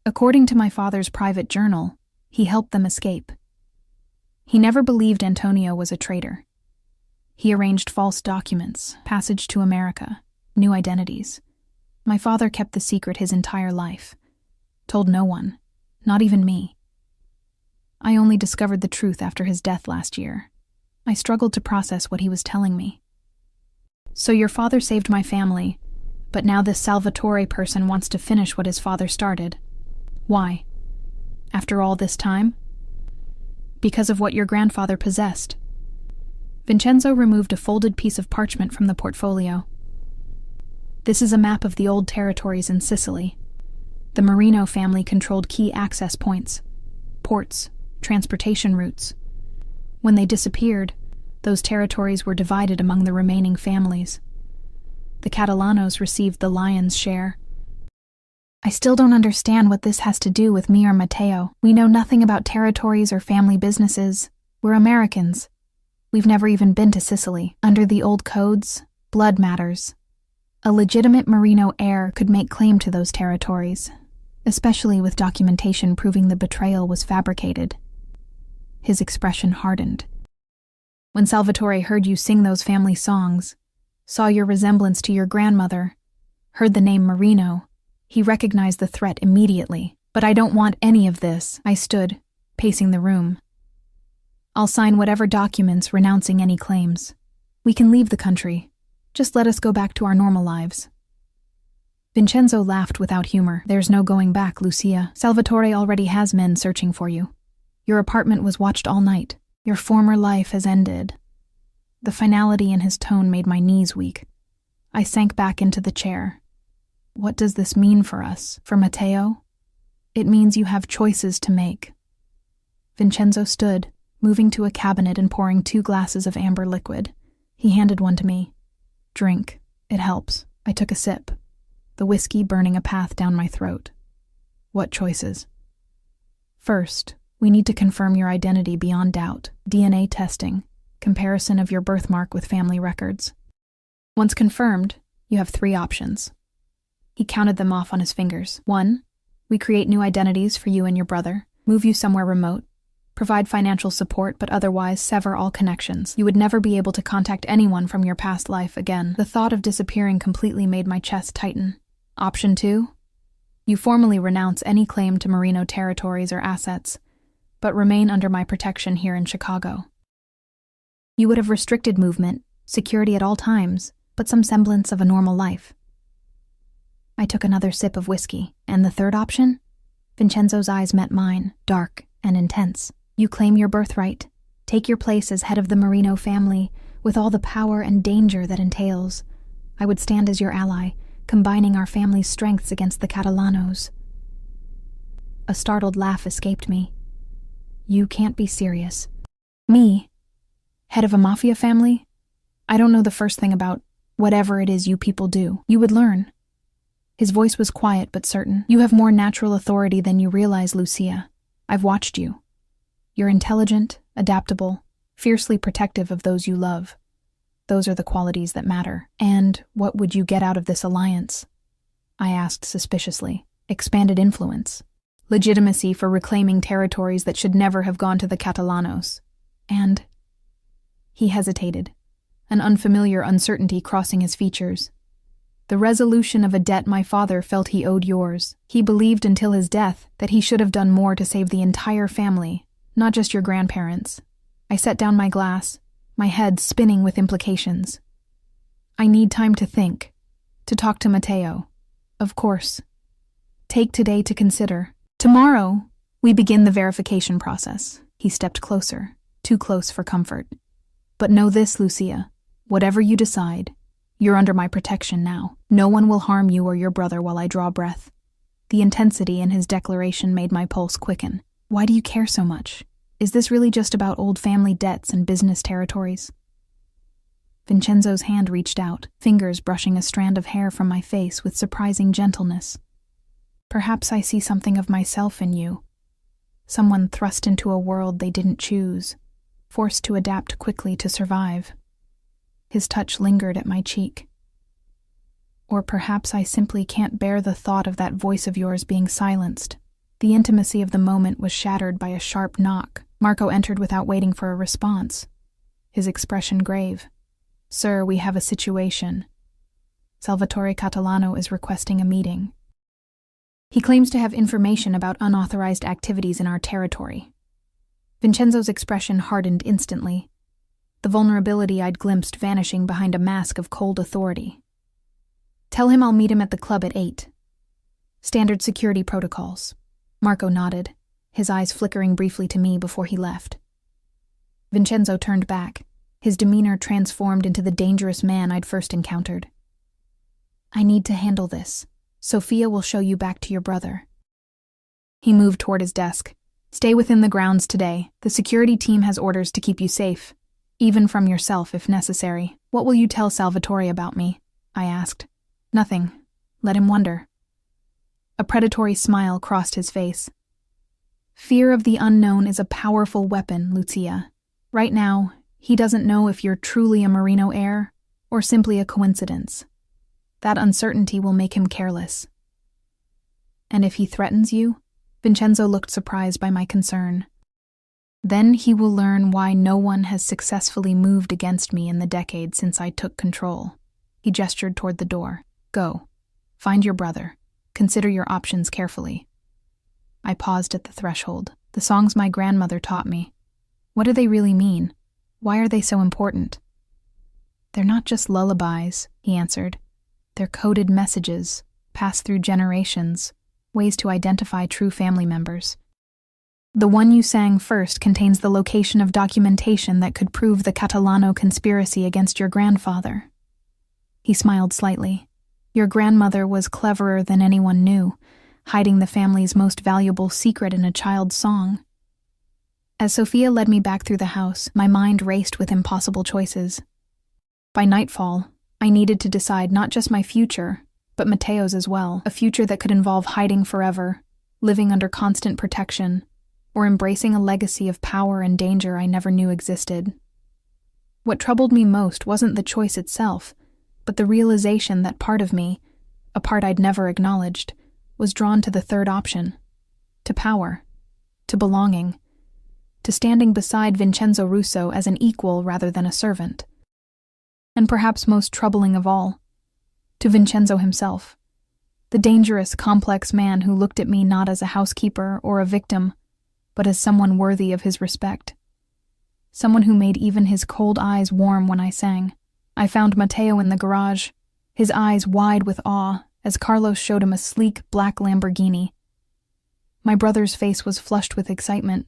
"According to my father's private journal, he helped them escape. He never believed Antonio was a traitor. He arranged false documents, passage to America, new identities. My father kept the secret his entire life. Told no one, not even me. I only discovered the truth after his death last year. I struggled to process what he was telling me. So your father saved my family, but now this Salvatore person wants to finish what his father started. Why? After all this time? Because of what your grandfather possessed." Vincenzo removed a folded piece of parchment from the portfolio. "This is a map of the old territories in Sicily. The Marino family controlled key access points, ports, transportation routes. When they disappeared, those territories were divided among the remaining families. The Catalanos received the lion's share. I still don't understand what this has to do with me or Matteo. We know nothing about territories or family businesses. We're Americans. We've never even been to Sicily. Under the old codes, blood matters. A legitimate Marino heir could make claim to those territories, especially with documentation proving the betrayal was fabricated." His expression hardened. "When Salvatore heard you sing those family songs, saw your resemblance to your grandmother, heard the name Marino, he recognized the threat immediately. But I don't want any of this." I stood, pacing the room. "I'll sign whatever documents renouncing any claims. We can leave the country. Just let us go back to our normal lives." Vincenzo laughed without humor. "There's no going back, Lucia. Salvatore already has men searching for you. Your apartment was watched all night. Your former life has ended." The finality in his tone made my knees weak. I sank back into the chair. "What does this mean for us? For Matteo? It means you have choices to make." Vincenzo stood, moving to a cabinet and pouring 2 glasses of amber liquid. He handed one to me. "Drink. It helps." I took a sip, the whiskey burning a path down my throat. "What choices?" "First, we need to confirm your identity beyond doubt. DNA testing, comparison of your birthmark with family records. Once confirmed, you have 3 options. He counted them off on his fingers. 1. We create new identities for you and your brother, move you somewhere remote, provide financial support but otherwise sever all connections. You would never be able to contact anyone from your past life again. The thought of disappearing completely made my chest tighten. Option 2. You formally renounce any claim to Merino territories or assets, but remain under my protection here in Chicago. You would have restricted movement, security at all times, but some semblance of a normal life. I took another sip of whiskey. And the third option? Vincenzo's eyes met mine, dark and intense. You claim your birthright, take your place as head of the Merino family, with all the power and danger that entails. I would stand as your ally, combining our family's strengths against the Catalanos. A startled laugh escaped me. You can't be serious. Me? Head of a Mafia family? I don't know the first thing about whatever it is you people do. You would learn. His voice was quiet but certain. You have more natural authority than you realize, Lucia. I've watched you. You're intelligent, adaptable, fiercely protective of those you love. Those are the qualities that matter. And what would you get out of this alliance? I asked suspiciously. Expanded influence. Legitimacy for reclaiming territories that should never have gone to the Catalanos. And... He hesitated, an unfamiliar uncertainty crossing his features. The resolution of a debt my father felt he owed yours. He believed until his death that he should have done more to save the entire family, not just your grandparents. I set down my glass, my head spinning with implications. I need time to think, to talk to Matteo. Of course. Take today to consider. Tomorrow, we begin the verification process. He stepped closer, too close for comfort. But know this, Lucia, whatever you decide, you're under my protection now. No one will harm you or your brother while I draw breath. The intensity in his declaration made my pulse quicken. Why do you care so much? Is this really just about old family debts and business territories? Vincenzo's hand reached out, fingers brushing a strand of hair from my face with surprising gentleness. Perhaps I see something of myself in you. Someone thrust into a world they didn't choose, forced to adapt quickly to survive. His touch lingered at my cheek. Or perhaps I simply can't bear the thought of that voice of yours being silenced. The intimacy of the moment was shattered by a sharp knock. Marco entered without waiting for a response, his expression grave. Sir, we have a situation. Salvatore Catalano is requesting a meeting. He claims to have information about unauthorized activities in our territory. Vincenzo's expression hardened instantly, the vulnerability I'd glimpsed vanishing behind a mask of cold authority. Tell him I'll meet him at the club at 8. Standard security protocols. Marco nodded, his eyes flickering briefly to me before he left. Vincenzo turned back, his demeanor transformed into the dangerous man I'd first encountered. I need to handle this. Sophia will show you back to your brother. He moved toward his desk. Stay within the grounds today. The security team has orders to keep you safe, even from yourself if necessary. What will you tell Salvatore about me? I asked. Nothing. Let him wonder. A predatory smile crossed his face. Fear of the unknown is a powerful weapon, Lucia. Right now, he doesn't know if you're truly a Merino heir or simply a coincidence. That uncertainty will make him careless. And if he threatens you? Vincenzo looked surprised by my concern. Then he will learn why no one has successfully moved against me in the decade since I took control. He gestured toward the door. Go. Find your brother. Consider your options carefully. I paused at the threshold. The songs my grandmother taught me. What do they really mean? Why are they so important? They're not just lullabies, he answered. They're coded messages, passed through generations, ways to identify true family members. The one you sang first contains the location of documentation that could prove the Catalano conspiracy against your grandfather. He smiled slightly. Your grandmother was cleverer than anyone knew, hiding the family's most valuable secret in a child's song. As Sophia led me back through the house, my mind raced with impossible choices. By nightfall, I needed to decide not just my future, but Matteo's as well, a future that could involve hiding forever, living under constant protection, or embracing a legacy of power and danger I never knew existed. What troubled me most wasn't the choice itself, but the realization that part of me, a part I'd never acknowledged, was drawn to the third option. To power. To belonging. To standing beside Vincenzo Russo as an equal rather than a servant. And perhaps most troubling of all, to Vincenzo himself. The dangerous, complex man who looked at me not as a housekeeper or a victim, but as someone worthy of his respect. Someone who made even his cold eyes warm when I sang. I found Matteo in the garage, his eyes wide with awe, as Carlos showed him a sleek black Lamborghini. My brother's face was flushed with excitement,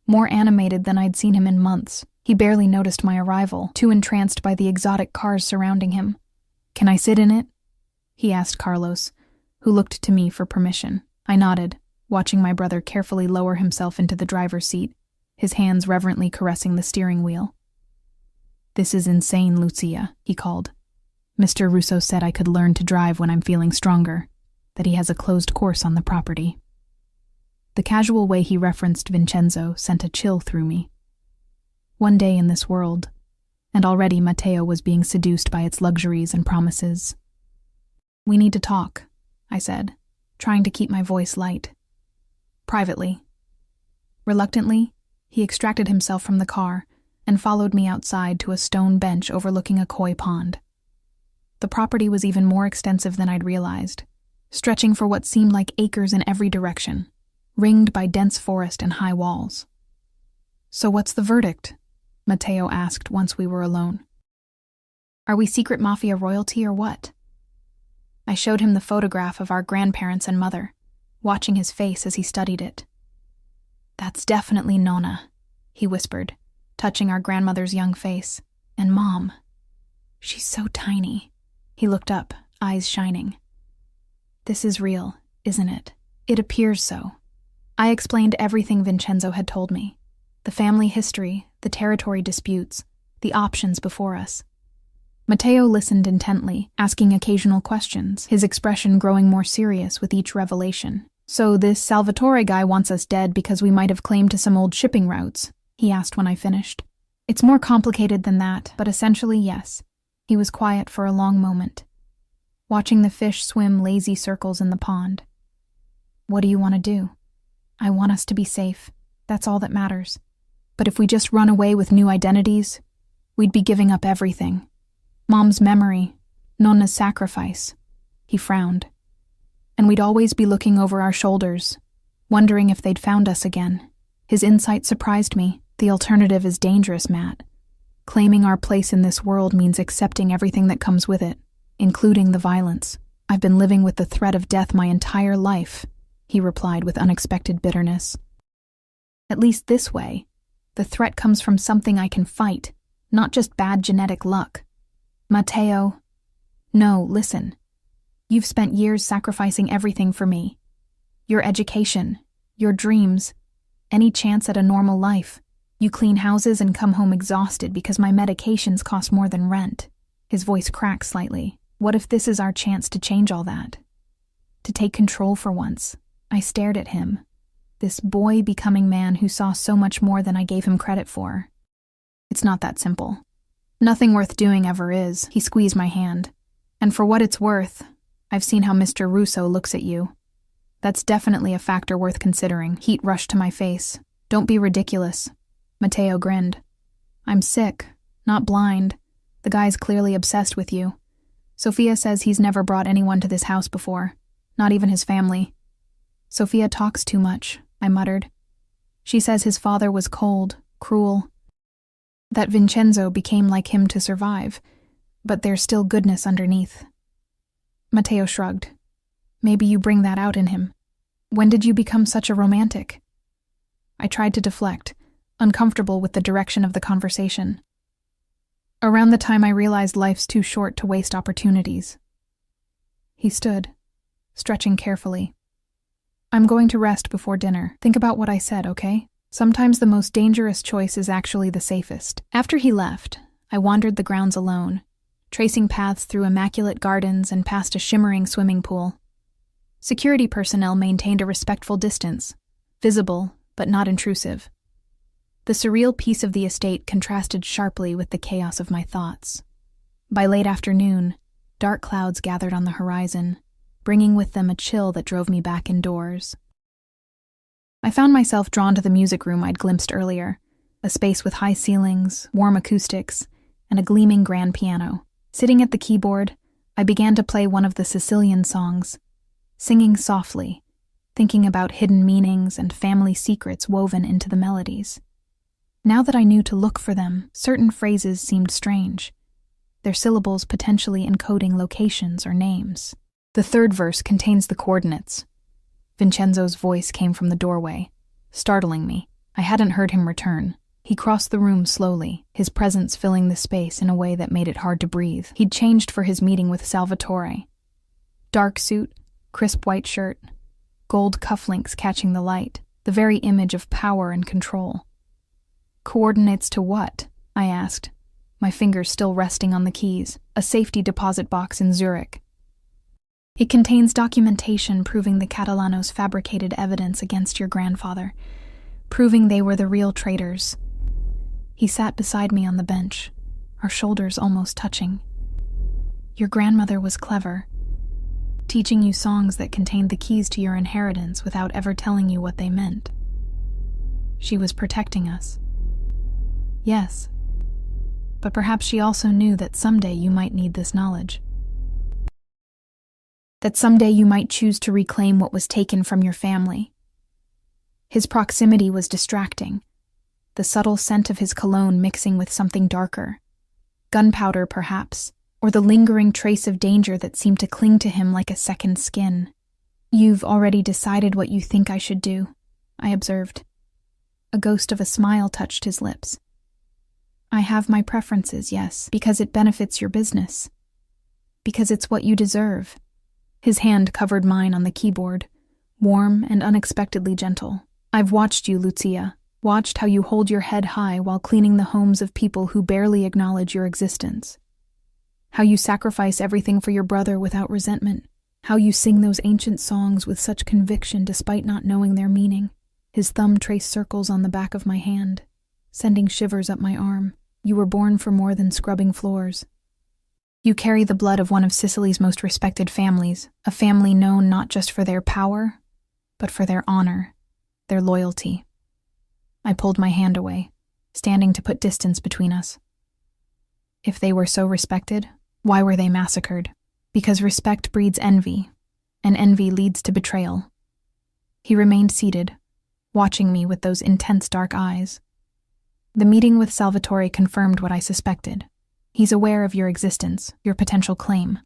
more animated than I'd seen him in months. He barely noticed my arrival, too entranced by the exotic cars surrounding him. "Can I sit in it?" he asked Carlos, who looked to me for permission. I nodded, watching my brother carefully lower himself into the driver's seat, his hands reverently caressing the steering wheel. "This is insane, Lucia," he called. "Mr. Russo said I could learn to drive when I'm feeling stronger, that he has a closed course on the property." The casual way he referenced Vincenzo sent a chill through me. One day in this world, and already Matteo was being seduced by its luxuries and promises. "We need to talk," I said, trying to keep my voice light. "Privately." Reluctantly, he extracted himself from the car and followed me outside to a stone bench overlooking a koi pond. The property was even more extensive than I'd realized, stretching for what seemed like acres in every direction, ringed by dense forest and high walls. "So what's the verdict?" Matteo asked once we were alone. "Are we secret Mafia royalty or what?" I showed him the photograph of our grandparents and mother, watching his face as he studied it. "That's definitely Nonna," he whispered, touching our grandmother's young face. "And Mom. She's so tiny." He looked up, eyes shining. "This is real, isn't it? It appears so." I explained everything Vincenzo had told me. The family history, the territory disputes, the options before us. Matteo listened intently, asking occasional questions, his expression growing more serious with each revelation. "So this Salvatore guy wants us dead because we might have claimed to some old shipping routes?" he asked when I finished. "It's more complicated than that, but essentially yes." He was quiet for a long moment, watching the fish swim lazy circles in the pond. "What do you want to do?" "I want us to be safe. That's all that matters. But if we just run away with new identities, we'd be giving up everything. Mom's memory, Nonna's sacrifice." He frowned. "And we'd always be looking over our shoulders, wondering if they'd found us again." His insight surprised me. "The alternative is dangerous, Matt. Claiming our place in this world means accepting everything that comes with it, including the violence. I've been living with the threat of death my entire life," he replied with unexpected bitterness. "At least this way, the threat comes from something I can fight, not just bad genetic luck." "Matteo." "No, listen. You've spent years sacrificing everything for me. Your education, your dreams, any chance at a normal life. You clean houses and come home exhausted because my medications cost more than rent." His voice cracked slightly. "What if this is our chance to change all that? To take control for once?" I stared at him, this boy-becoming man who saw so much more than I gave him credit for. "It's not that simple. Nothing worth doing ever is." He squeezed my hand. "And for what it's worth, I've seen how Mr. Russo looks at you. That's definitely a factor worth considering." Heat rushed to my face. "Don't be ridiculous." Matteo grinned. "I'm sick, not blind. The guy's clearly obsessed with you. Sophia says he's never brought anyone to this house before, not even his family." "Sophia talks too much," I muttered. "She says his father was cold, cruel. That Vincenzo became like him to survive, but there's still goodness underneath." Matteo shrugged. "Maybe you bring that out in him. When did you become such a romantic?" I tried to deflect, uncomfortable with the direction of the conversation. "Around the time I realized life's too short to waste opportunities." He stood, stretching carefully. "I'm going to rest before dinner. Think about what I said, okay? Sometimes the most dangerous choice is actually the safest." After he left, I wandered the grounds alone, tracing paths through immaculate gardens and past a shimmering swimming pool. Security personnel maintained a respectful distance, visible but not intrusive. The surreal peace of the estate contrasted sharply with the chaos of my thoughts. By late afternoon, dark clouds gathered on the horizon, bringing with them a chill that drove me back indoors. I found myself drawn to the music room I'd glimpsed earlier, a space with high ceilings, warm acoustics, and a gleaming grand piano. Sitting at the keyboard, I began to play one of the Sicilian songs, singing softly, thinking about hidden meanings and family secrets woven into the melodies. Now that I knew to look for them, certain phrases seemed strange, their syllables potentially encoding locations or names. The third verse contains the coordinates. Vincenzo's voice came from the doorway, startling me. I hadn't heard him return. He crossed the room slowly, his presence filling the space in a way that made it hard to breathe. He'd changed for his meeting with Salvatore. Dark suit, crisp white shirt, gold cufflinks catching the light, the very image of power and control. Coordinates to what? I asked, my fingers still resting on the keys. A safety deposit box in Zurich. It contains documentation proving the Catalanos fabricated evidence against your grandfather, proving they were the real traitors. He sat beside me on the bench, our shoulders almost touching. Your grandmother was clever, teaching you songs that contained the keys to your inheritance without ever telling you what they meant. She was protecting us. Yes, but perhaps she also knew that someday you might need this knowledge. That someday you might choose to reclaim what was taken from your family. His proximity was distracting, the subtle scent of his cologne mixing with something darker. Gunpowder, perhaps, or the lingering trace of danger that seemed to cling to him like a second skin. You've already decided what you think I should do, I observed. A ghost of a smile touched his lips. I have my preferences, yes, because it benefits your business. Because it's what you deserve. His hand covered mine on the keyboard, warm and unexpectedly gentle. I've watched you, Lucia, watched how you hold your head high while cleaning the homes of people who barely acknowledge your existence. How you sacrifice everything for your brother without resentment. How you sing those ancient songs with such conviction despite not knowing their meaning. His thumb traced circles on the back of my hand, sending shivers up my arm. You were born for more than scrubbing floors. You carry the blood of one of Sicily's most respected families, a family known not just for their power, but for their honor, their loyalty. I pulled my hand away, standing to put distance between us. If they were so respected, why were they massacred? Because respect breeds envy, and envy leads to betrayal. He remained seated, watching me with those intense dark eyes. The meeting with Salvatore confirmed what I suspected. He's aware of your existence, your potential claim.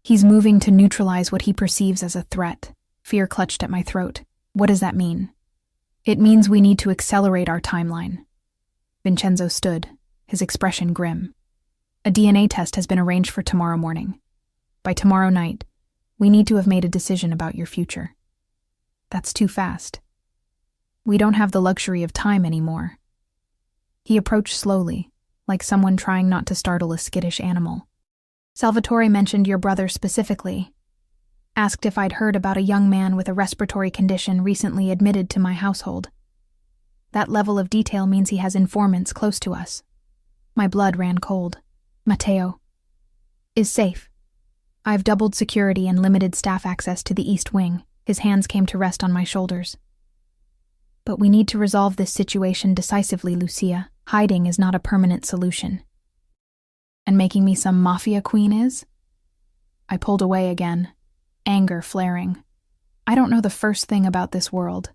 He's moving to neutralize what he perceives as a threat. Fear clutched at my throat. What does that mean? It means we need to accelerate our timeline. Vincenzo stood, his expression grim. A DNA test has been arranged for tomorrow morning. By tomorrow night, we need to have made a decision about your future. That's too fast. We don't have the luxury of time anymore. He approached slowly, like someone trying not to startle a skittish animal. Salvatore mentioned your brother specifically. Asked if I'd heard about a young man with a respiratory condition recently admitted to my household. That level of detail means he has informants close to us. My blood ran cold. Matteo is safe. I've doubled security and limited staff access to the East Wing. His hands came to rest on my shoulders. But we need to resolve this situation decisively, Lucia. Hiding is not a permanent solution. And making me some Mafia queen is? I pulled away again, anger flaring. I don't know the first thing about this world.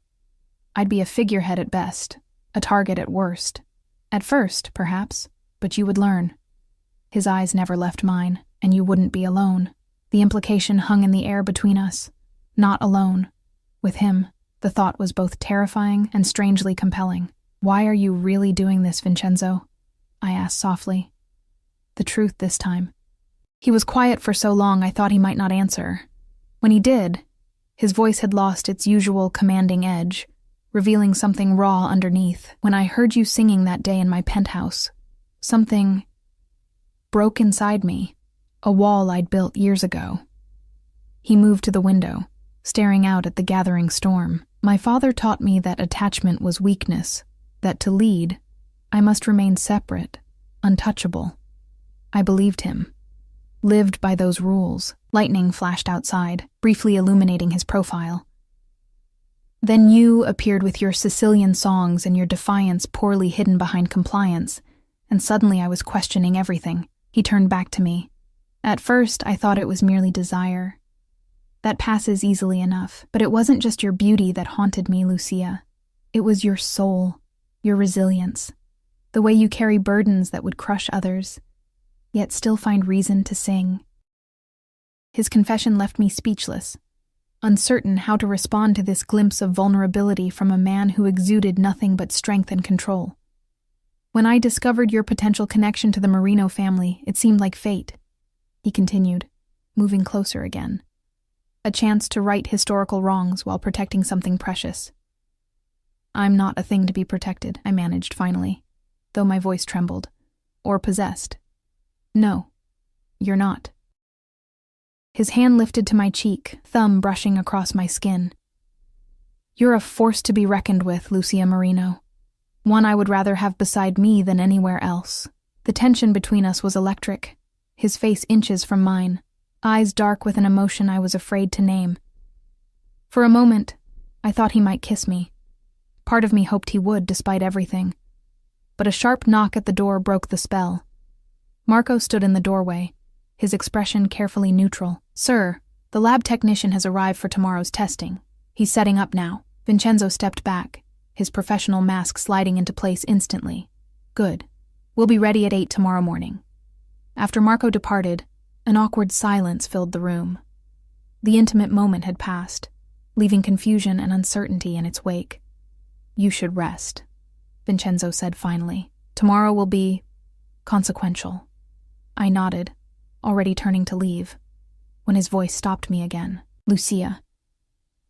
I'd be a figurehead at best, a target at worst. At first, perhaps, but you would learn. His eyes never left mine, and you wouldn't be alone. The implication hung in the air between us. Not alone. With him, the thought was both terrifying and strangely compelling. Why are you really doing this, Vincenzo? I asked softly. The truth this time. He was quiet for so long I thought he might not answer. When he did, his voice had lost its usual commanding edge, revealing something raw underneath. When I heard you singing that day in my penthouse, something broke inside me, a wall I'd built years ago. He moved to the window, staring out at the gathering storm. My father taught me that attachment was weakness, that to lead, I must remain separate, untouchable. I believed him. lived by those rules. Lightning flashed outside, briefly illuminating his profile. Then you appeared with your Sicilian songs and your defiance poorly hidden behind compliance, and suddenly I was questioning everything. He turned back to me. At first, I thought it was merely desire. That passes easily enough, but it wasn't just your beauty that haunted me, Lucia. It was your soul, your resilience, the way you carry burdens that would crush others, yet still find reason to sing. His confession left me speechless, uncertain how to respond to this glimpse of vulnerability from a man who exuded nothing but strength and control. When I discovered your potential connection to the Marino family, it seemed like fate, he continued, moving closer again. A chance to right historical wrongs while protecting something precious. I'm not a thing to be protected, I managed finally, though my voice trembled. Or possessed. No, you're not. His hand lifted to my cheek, thumb brushing across my skin. You're a force to be reckoned with, Lucia Marino. One I would rather have beside me than anywhere else. The tension between us was electric, his face inches from mine, eyes dark with an emotion I was afraid to name. For a moment, I thought he might kiss me. Part of me hoped he would, despite everything. But a sharp knock at the door broke the spell. Marco stood in the doorway, his expression carefully neutral. Sir, the lab technician has arrived for tomorrow's testing. He's setting up now. Vincenzo stepped back, his professional mask sliding into place instantly. Good. We'll be ready at 8 tomorrow morning. After Marco departed, an awkward silence filled the room. The intimate moment had passed, leaving confusion and uncertainty in its wake. You should rest, Vincenzo said finally. Tomorrow will be consequential. I nodded, already turning to leave, when his voice stopped me again. Lucia.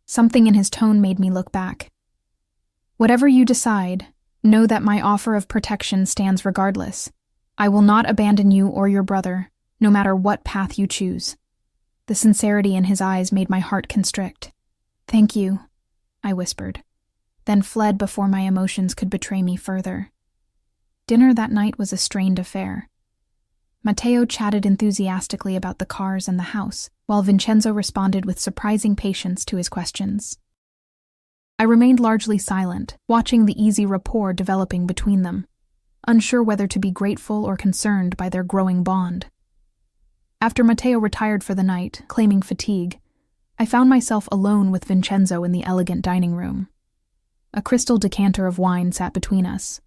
Something in his tone made me look back. Whatever you decide, know that my offer of protection stands regardless. I will not abandon you or your brother, no matter what path you choose. The sincerity in his eyes made my heart constrict. Thank you, I whispered, then fled before my emotions could betray me further. Dinner that night was a strained affair. Matteo chatted enthusiastically about the cars and the house, while Vincenzo responded with surprising patience to his questions. I remained largely silent, watching the easy rapport developing between them, unsure whether to be grateful or concerned by their growing bond. After Matteo retired for the night, claiming fatigue, I found myself alone with Vincenzo in the elegant dining room. A crystal decanter of wine sat between us,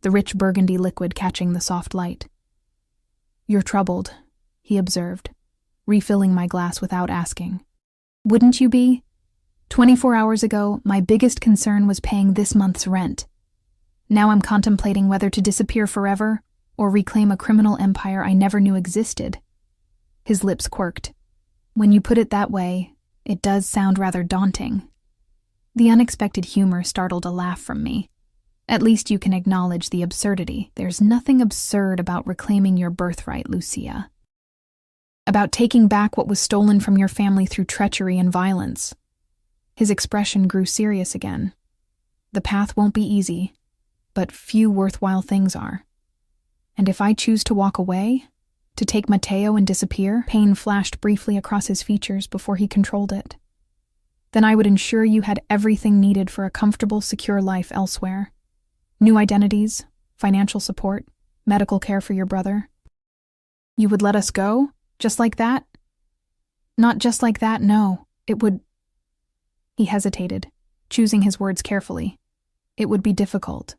the rich burgundy liquid catching the soft light. You're troubled, he observed, refilling my glass without asking. Wouldn't you be? 24 hours ago, my biggest concern was paying this month's rent. Now I'm contemplating whether to disappear forever or reclaim a criminal empire I never knew existed. His lips quirked. When you put it that way, it does sound rather daunting. The unexpected humor startled a laugh from me. At least you can acknowledge the absurdity. There's nothing absurd about reclaiming your birthright, Lucia. About taking back what was stolen from your family through treachery and violence. His expression grew serious again. The path won't be easy, but few worthwhile things are. And if I choose to walk away, to take Matteo and disappear, pain flashed briefly across his features before he controlled it. Then I would ensure you had everything needed for a comfortable, secure life elsewhere. New identities, financial support, medical care for your brother. You would let us go? Just like that? Not just like that, no. It would... He hesitated, choosing his words carefully. It would be difficult.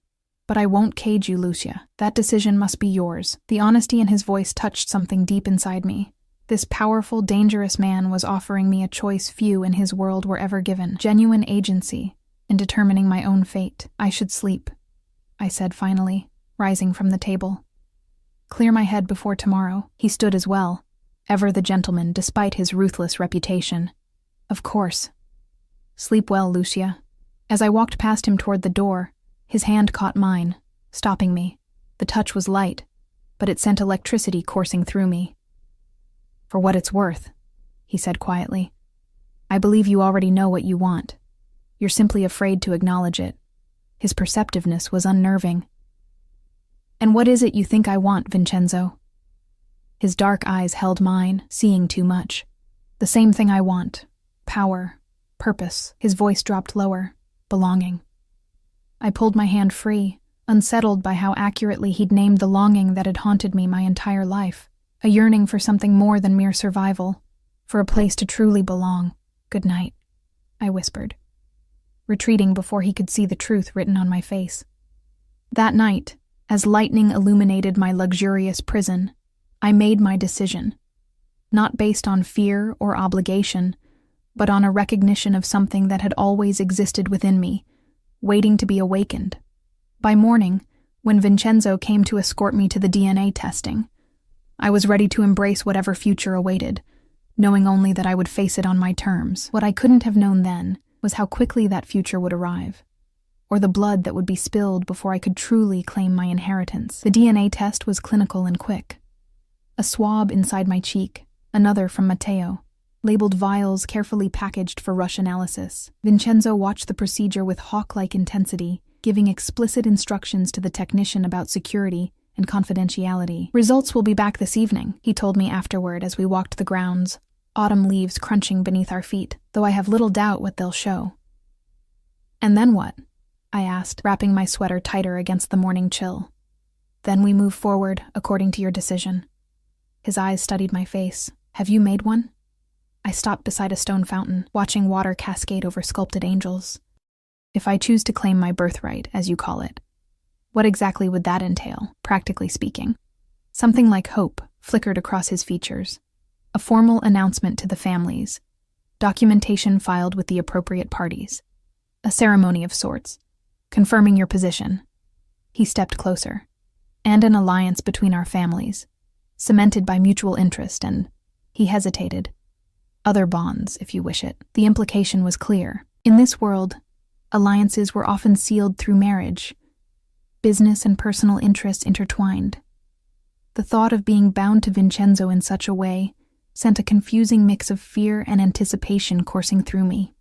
But I won't cage you, Lucia. That decision must be yours. The honesty in his voice touched something deep inside me. This powerful, dangerous man was offering me a choice few in his world were ever given. Genuine agency in determining my own fate. I should sleep, I said finally, rising from the table. Clear my head before tomorrow. He stood as well, ever the gentleman despite his ruthless reputation. Of course. Sleep well, Lucia. As I walked past him toward the door, his hand caught mine, stopping me. The touch was light, but it sent electricity coursing through me. For what it's worth, he said quietly. I believe you already know what you want. You're simply afraid to acknowledge it. His perceptiveness was unnerving. And what is it you think I want, Vincenzo? His dark eyes held mine, seeing too much. The same thing I want. Power. Purpose. His voice dropped lower. Belonging. I pulled my hand free, unsettled by how accurately he'd named the longing that had haunted me my entire life. A yearning for something more than mere survival. For a place to truly belong. Good night, I whispered, retreating before he could see the truth written on my face. That night, as lightning illuminated my luxurious prison, I made my decision. Not based on fear or obligation, but on a recognition of something that had always existed within me, waiting to be awakened. By morning, when Vincenzo came to escort me to the DNA testing, I was ready to embrace whatever future awaited, knowing only that I would face it on my terms. What I couldn't have known then was how quickly that future would arrive, or the blood that would be spilled before I could truly claim my inheritance. The DNA test was clinical and quick. A swab inside my cheek, another from Matteo, labeled vials carefully packaged for rush analysis. Vincenzo watched the procedure with hawk-like intensity, giving explicit instructions to the technician about security and confidentiality. Results will be back this evening, he told me afterward as we walked the grounds, autumn leaves crunching beneath our feet, though I have little doubt what they'll show. And then what? I asked, wrapping my sweater tighter against the morning chill. Then we move forward, according to your decision. His eyes studied my face. Have you made one? I stopped beside a stone fountain, watching water cascade over sculpted angels. If I choose to claim my birthright, as you call it, what exactly would that entail, practically speaking? Something like hope flickered across his features. A formal announcement to the families. Documentation filed with the appropriate parties. A ceremony of sorts, confirming your position. He stepped closer. And an alliance between our families, cemented by mutual interest and, he hesitated, other bonds, if you wish it. The implication was clear. In this world, alliances were often sealed through marriage, business and personal interests intertwined. The thought of being bound to Vincenzo in such a way sent a confusing mix of fear and anticipation coursing through me.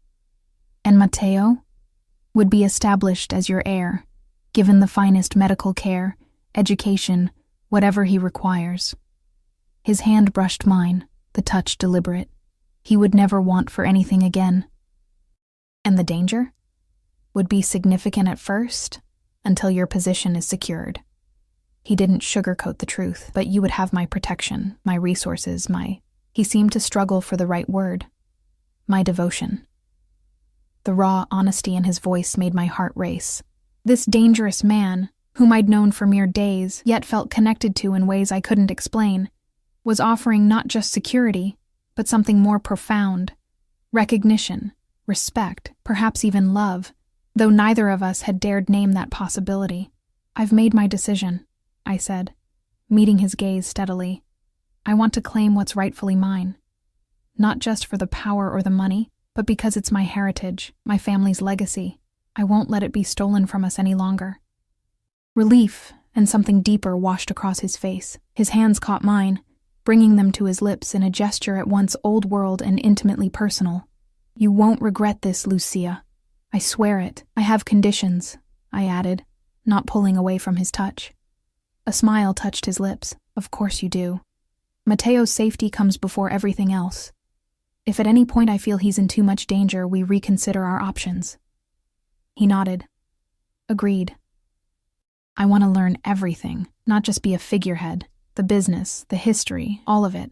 And Matteo would be established as your heir, given the finest medical care, education, whatever he requires. His hand brushed mine, the touch deliberate. He would never want for anything again. And the danger? Would be significant at first, until your position is secured. He didn't sugarcoat the truth, but you would have my protection, my resources, He seemed to struggle for the right word. My devotion. The raw honesty in his voice made my heart race. This dangerous man, whom I'd known for mere days, yet felt connected to in ways I couldn't explain, was offering not just security, but something more profound. Recognition, respect, perhaps even love, though neither of us had dared name that possibility. I've made my decision, I said, meeting his gaze steadily. I want to claim what's rightfully mine. Not just for the power or the money, but because it's my heritage, my family's legacy. I won't let it be stolen from us any longer. Relief and something deeper washed across his face. His hands caught mine, bringing them to his lips in a gesture at once old world and intimately personal. You won't regret this, Lucia. I swear it. I have conditions, I added, not pulling away from his touch. A smile touched his lips. Of course you do. Matteo's safety comes before everything else. If at any point I feel he's in too much danger, we reconsider our options. He nodded. Agreed. I want to learn everything, not just be a figurehead, the business, the history, all of it.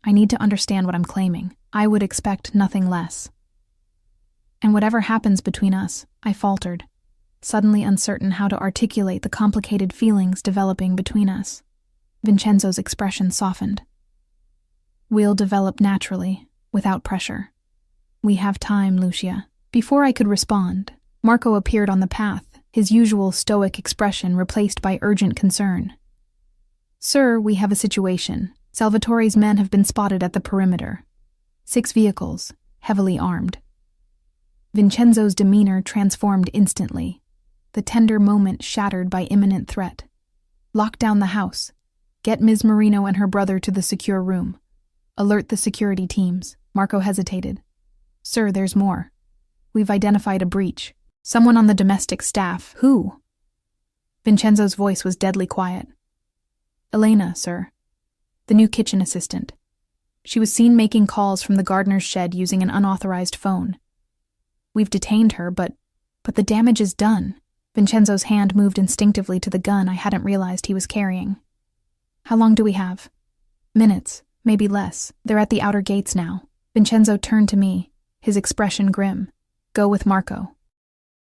I need to understand what I'm claiming. I would expect nothing less. And whatever happens between us, I faltered, suddenly uncertain how to articulate the complicated feelings developing between us. Vincenzo's expression softened. We'll develop naturally, without pressure. We have time, Lucia. Before I could respond, Marco appeared on the path, his usual stoic expression replaced by urgent concern. Sir, we have a situation. Salvatore's men have been spotted at the perimeter. 6 vehicles, heavily armed. Vincenzo's demeanor transformed instantly, the tender moment shattered by imminent threat. Lock down the house. Get Ms. Marino and her brother to the secure room. Alert the security teams. Marco hesitated. Sir, there's more. We've identified a breach. Someone on the domestic staff. Who? Vincenzo's voice was deadly quiet. Elena, sir. the new kitchen assistant. She was seen making calls from the gardener's shed using an unauthorized phone. We've detained her, but the damage is done. Vincenzo's hand moved instinctively to the gun I hadn't realized he was carrying. How long do we have? Minutes, maybe less. They're at the outer gates now. Vincenzo turned to me, his expression grim. Go with Marco.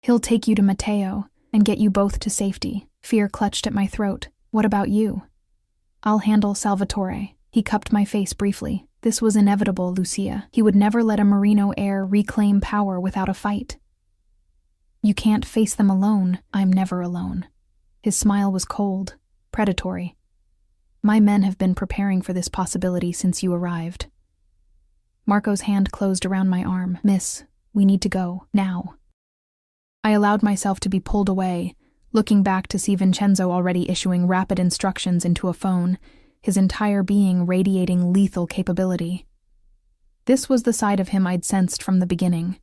He'll take you to Matteo and get you both to safety. Fear clutched at my throat. What about you? I'll handle Salvatore. He cupped my face briefly. This was inevitable, Lucia. He would never let a Marino heir reclaim power without a fight. You can't face them alone. I'm never alone. His smile was cold, predatory. My men have been preparing for this possibility since you arrived. Marco's hand closed around my arm. Miss, we need to go, now. I allowed myself to be pulled away, looking back to see Vincenzo already issuing rapid instructions into a phone, his entire being radiating lethal capability. This was the side of him I'd sensed from the beginning,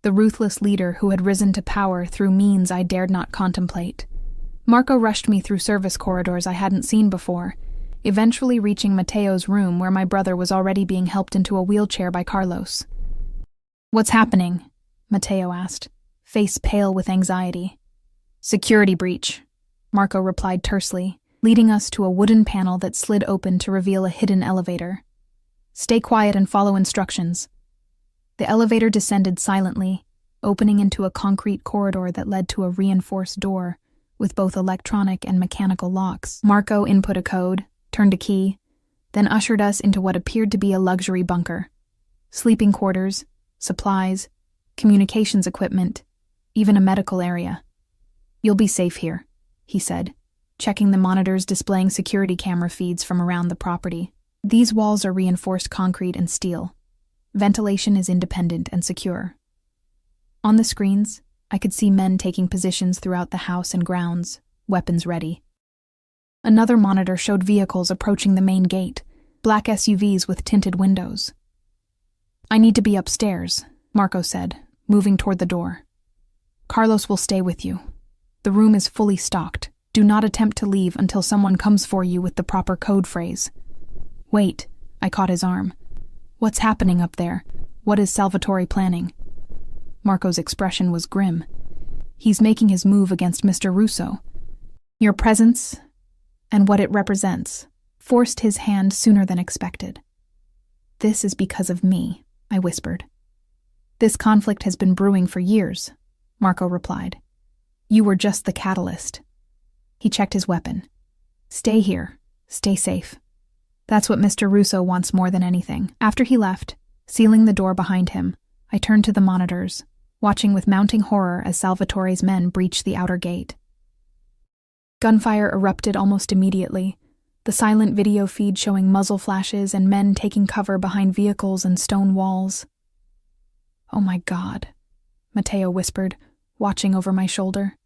the ruthless leader who had risen to power through means I dared not contemplate. Marco rushed me through service corridors I hadn't seen before, eventually reaching Matteo's room where my brother was already being helped into a wheelchair by Carlos. What's happening? Matteo asked, face pale with anxiety. Security breach, Marco replied tersely, leading us to a wooden panel that slid open to reveal a hidden elevator. Stay quiet and follow instructions. The elevator descended silently, opening into a concrete corridor that led to a reinforced door, with both electronic and mechanical locks. Marco input a code, turned a key, then ushered us into what appeared to be a luxury bunker. Sleeping quarters, supplies, communications equipment, even a medical area. You'll be safe here, he said, checking the monitors displaying security camera feeds from around the property. These walls are reinforced concrete and steel. Ventilation is independent and secure. On the screens, I could see men taking positions throughout the house and grounds, weapons ready. Another monitor showed vehicles approaching the main gate, black SUVs with tinted windows. I need to be upstairs, Marco said, moving toward the door. Carlos will stay with you. The room is fully stocked. Do not attempt to leave until someone comes for you with the proper code phrase. Wait, I caught his arm. What's happening up there? What is Salvatore planning? Marco's expression was grim. He's making his move against Mr. Russo. Your presence, and what it represents, forced his hand sooner than expected. This is because of me, I whispered. This conflict has been brewing for years, Marco replied. You were just the catalyst. He checked his weapon. Stay here. Stay safe. That's what Mr. Russo wants more than anything. After he left, sealing the door behind him, I turned to the monitors, watching with mounting horror as Salvatore's men breached the outer gate. Gunfire erupted almost immediately, the silent video feed showing muzzle flashes and men taking cover behind vehicles and stone walls. Oh my God, Matteo whispered, watching over my shoulder.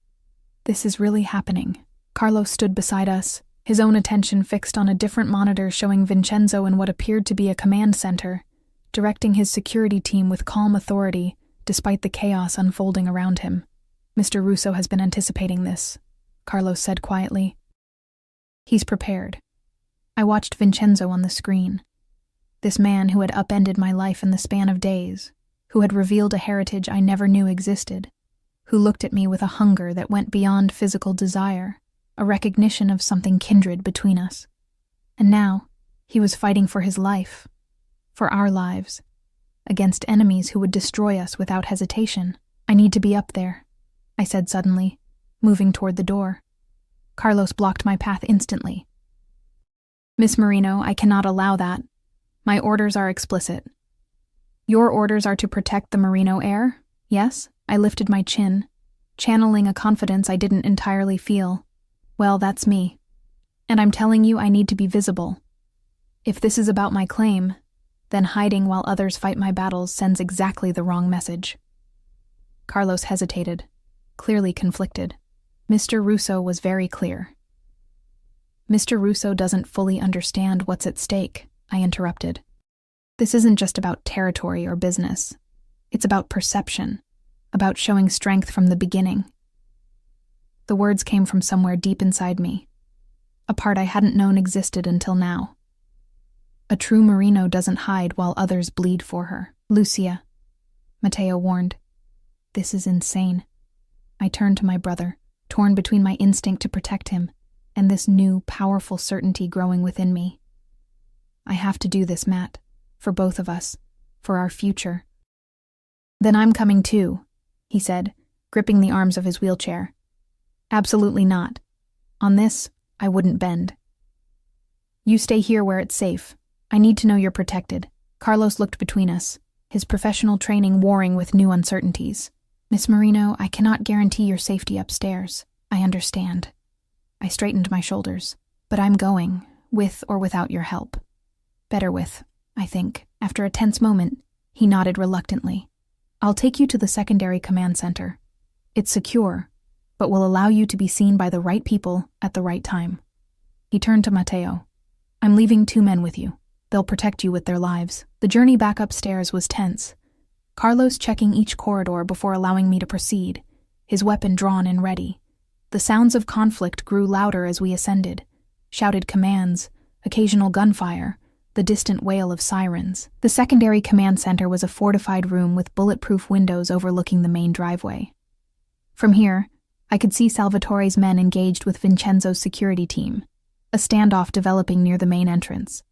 This is really happening. Carlos stood beside us, his own attention fixed on a different monitor showing Vincenzo in what appeared to be a command center, directing his security team with calm authority despite the chaos unfolding around him. Mr. Russo has been anticipating this, Carlos said quietly. He's prepared. I watched Vincenzo on the screen. This man who had upended my life in the span of days, who had revealed a heritage I never knew existed, who looked at me with a hunger that went beyond physical desire, a recognition of something kindred between us. And now, he was fighting for his life, for our lives, against enemies who would destroy us without hesitation. I need to be up there, I said suddenly, moving toward the door. Carlos blocked my path instantly. Miss Marino, I cannot allow that. My orders are explicit. Your orders are to protect the Marino heir? Yes? I lifted my chin, channeling a confidence I didn't entirely feel. Well, that's me. And I'm telling you I need to be visible. If this is about my claim, then hiding while others fight my battles sends exactly the wrong message. Carlos hesitated, clearly conflicted. Mr. Russo was very clear. Mr. Russo doesn't fully understand what's at stake, I interrupted. This isn't just about territory or business. It's about perception, about showing strength from the beginning. The words came from somewhere deep inside me, a part I hadn't known existed until now. A true Merino doesn't hide while others bleed for her. Lucia, Matteo warned. This is insane. I turned to my brother, torn between my instinct to protect him and this new, powerful certainty growing within me. I have to do this, Matt. For both of us. For our future. Then I'm coming too, he said, gripping the arms of his wheelchair. Absolutely not. On this, I wouldn't bend. You stay here where it's safe. I need to know you're protected. Carlos looked between us, his professional training warring with new uncertainties. Miss Merino, I cannot guarantee your safety upstairs. I understand. I straightened my shoulders. But I'm going, with or without your help. Better with, I think. After a tense moment, he nodded reluctantly. I'll take you to the secondary command center. It's secure, but will allow you to be seen by the right people at the right time. He turned to Matteo. I'm leaving 2 men with you. They'll protect you with their lives. The journey back upstairs was tense. Carlos checking each corridor before allowing me to proceed, his weapon drawn and ready. The sounds of conflict grew louder as we ascended. Shouted commands, occasional gunfire, the distant wail of sirens. The secondary command center was a fortified room with bulletproof windows overlooking the main driveway. From here, I could see Salvatore's men engaged with Vincenzo's security team, a standoff developing near the main entrance.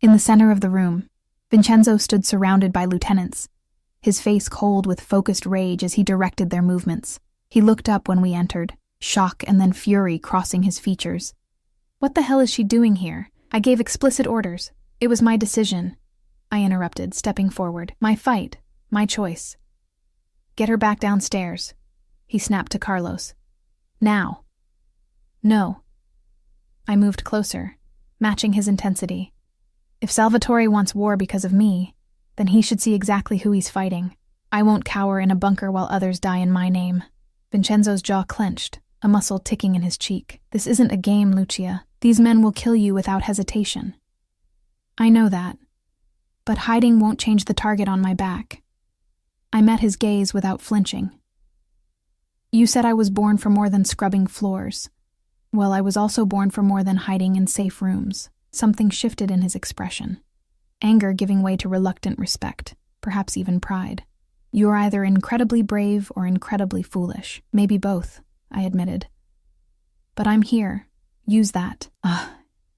In the center of the room, Vincenzo stood surrounded by lieutenants, his face cold with focused rage as he directed their movements. He looked up when we entered, shock and then fury crossing his features. What the hell is she doing here? I gave explicit orders. It was my decision. I interrupted, stepping forward. My fight. My choice. Get her back downstairs. He snapped to Carlos. Now. No. I moved closer, matching his intensity. If Salvatore wants war because of me, then he should see exactly who he's fighting. I won't cower in a bunker while others die in my name. Vincenzo's jaw clenched, a muscle ticking in his cheek. This isn't a game, Lucia. These men will kill you without hesitation. I know that, but hiding won't change the target on my back. I met his gaze without flinching. You said I was born for more than scrubbing floors. Well, I was also born for more than hiding in safe rooms. Something shifted in his expression. Anger giving way to reluctant respect, perhaps even pride. You are either incredibly brave or incredibly foolish. Maybe both, I admitted. But I'm here. Use that.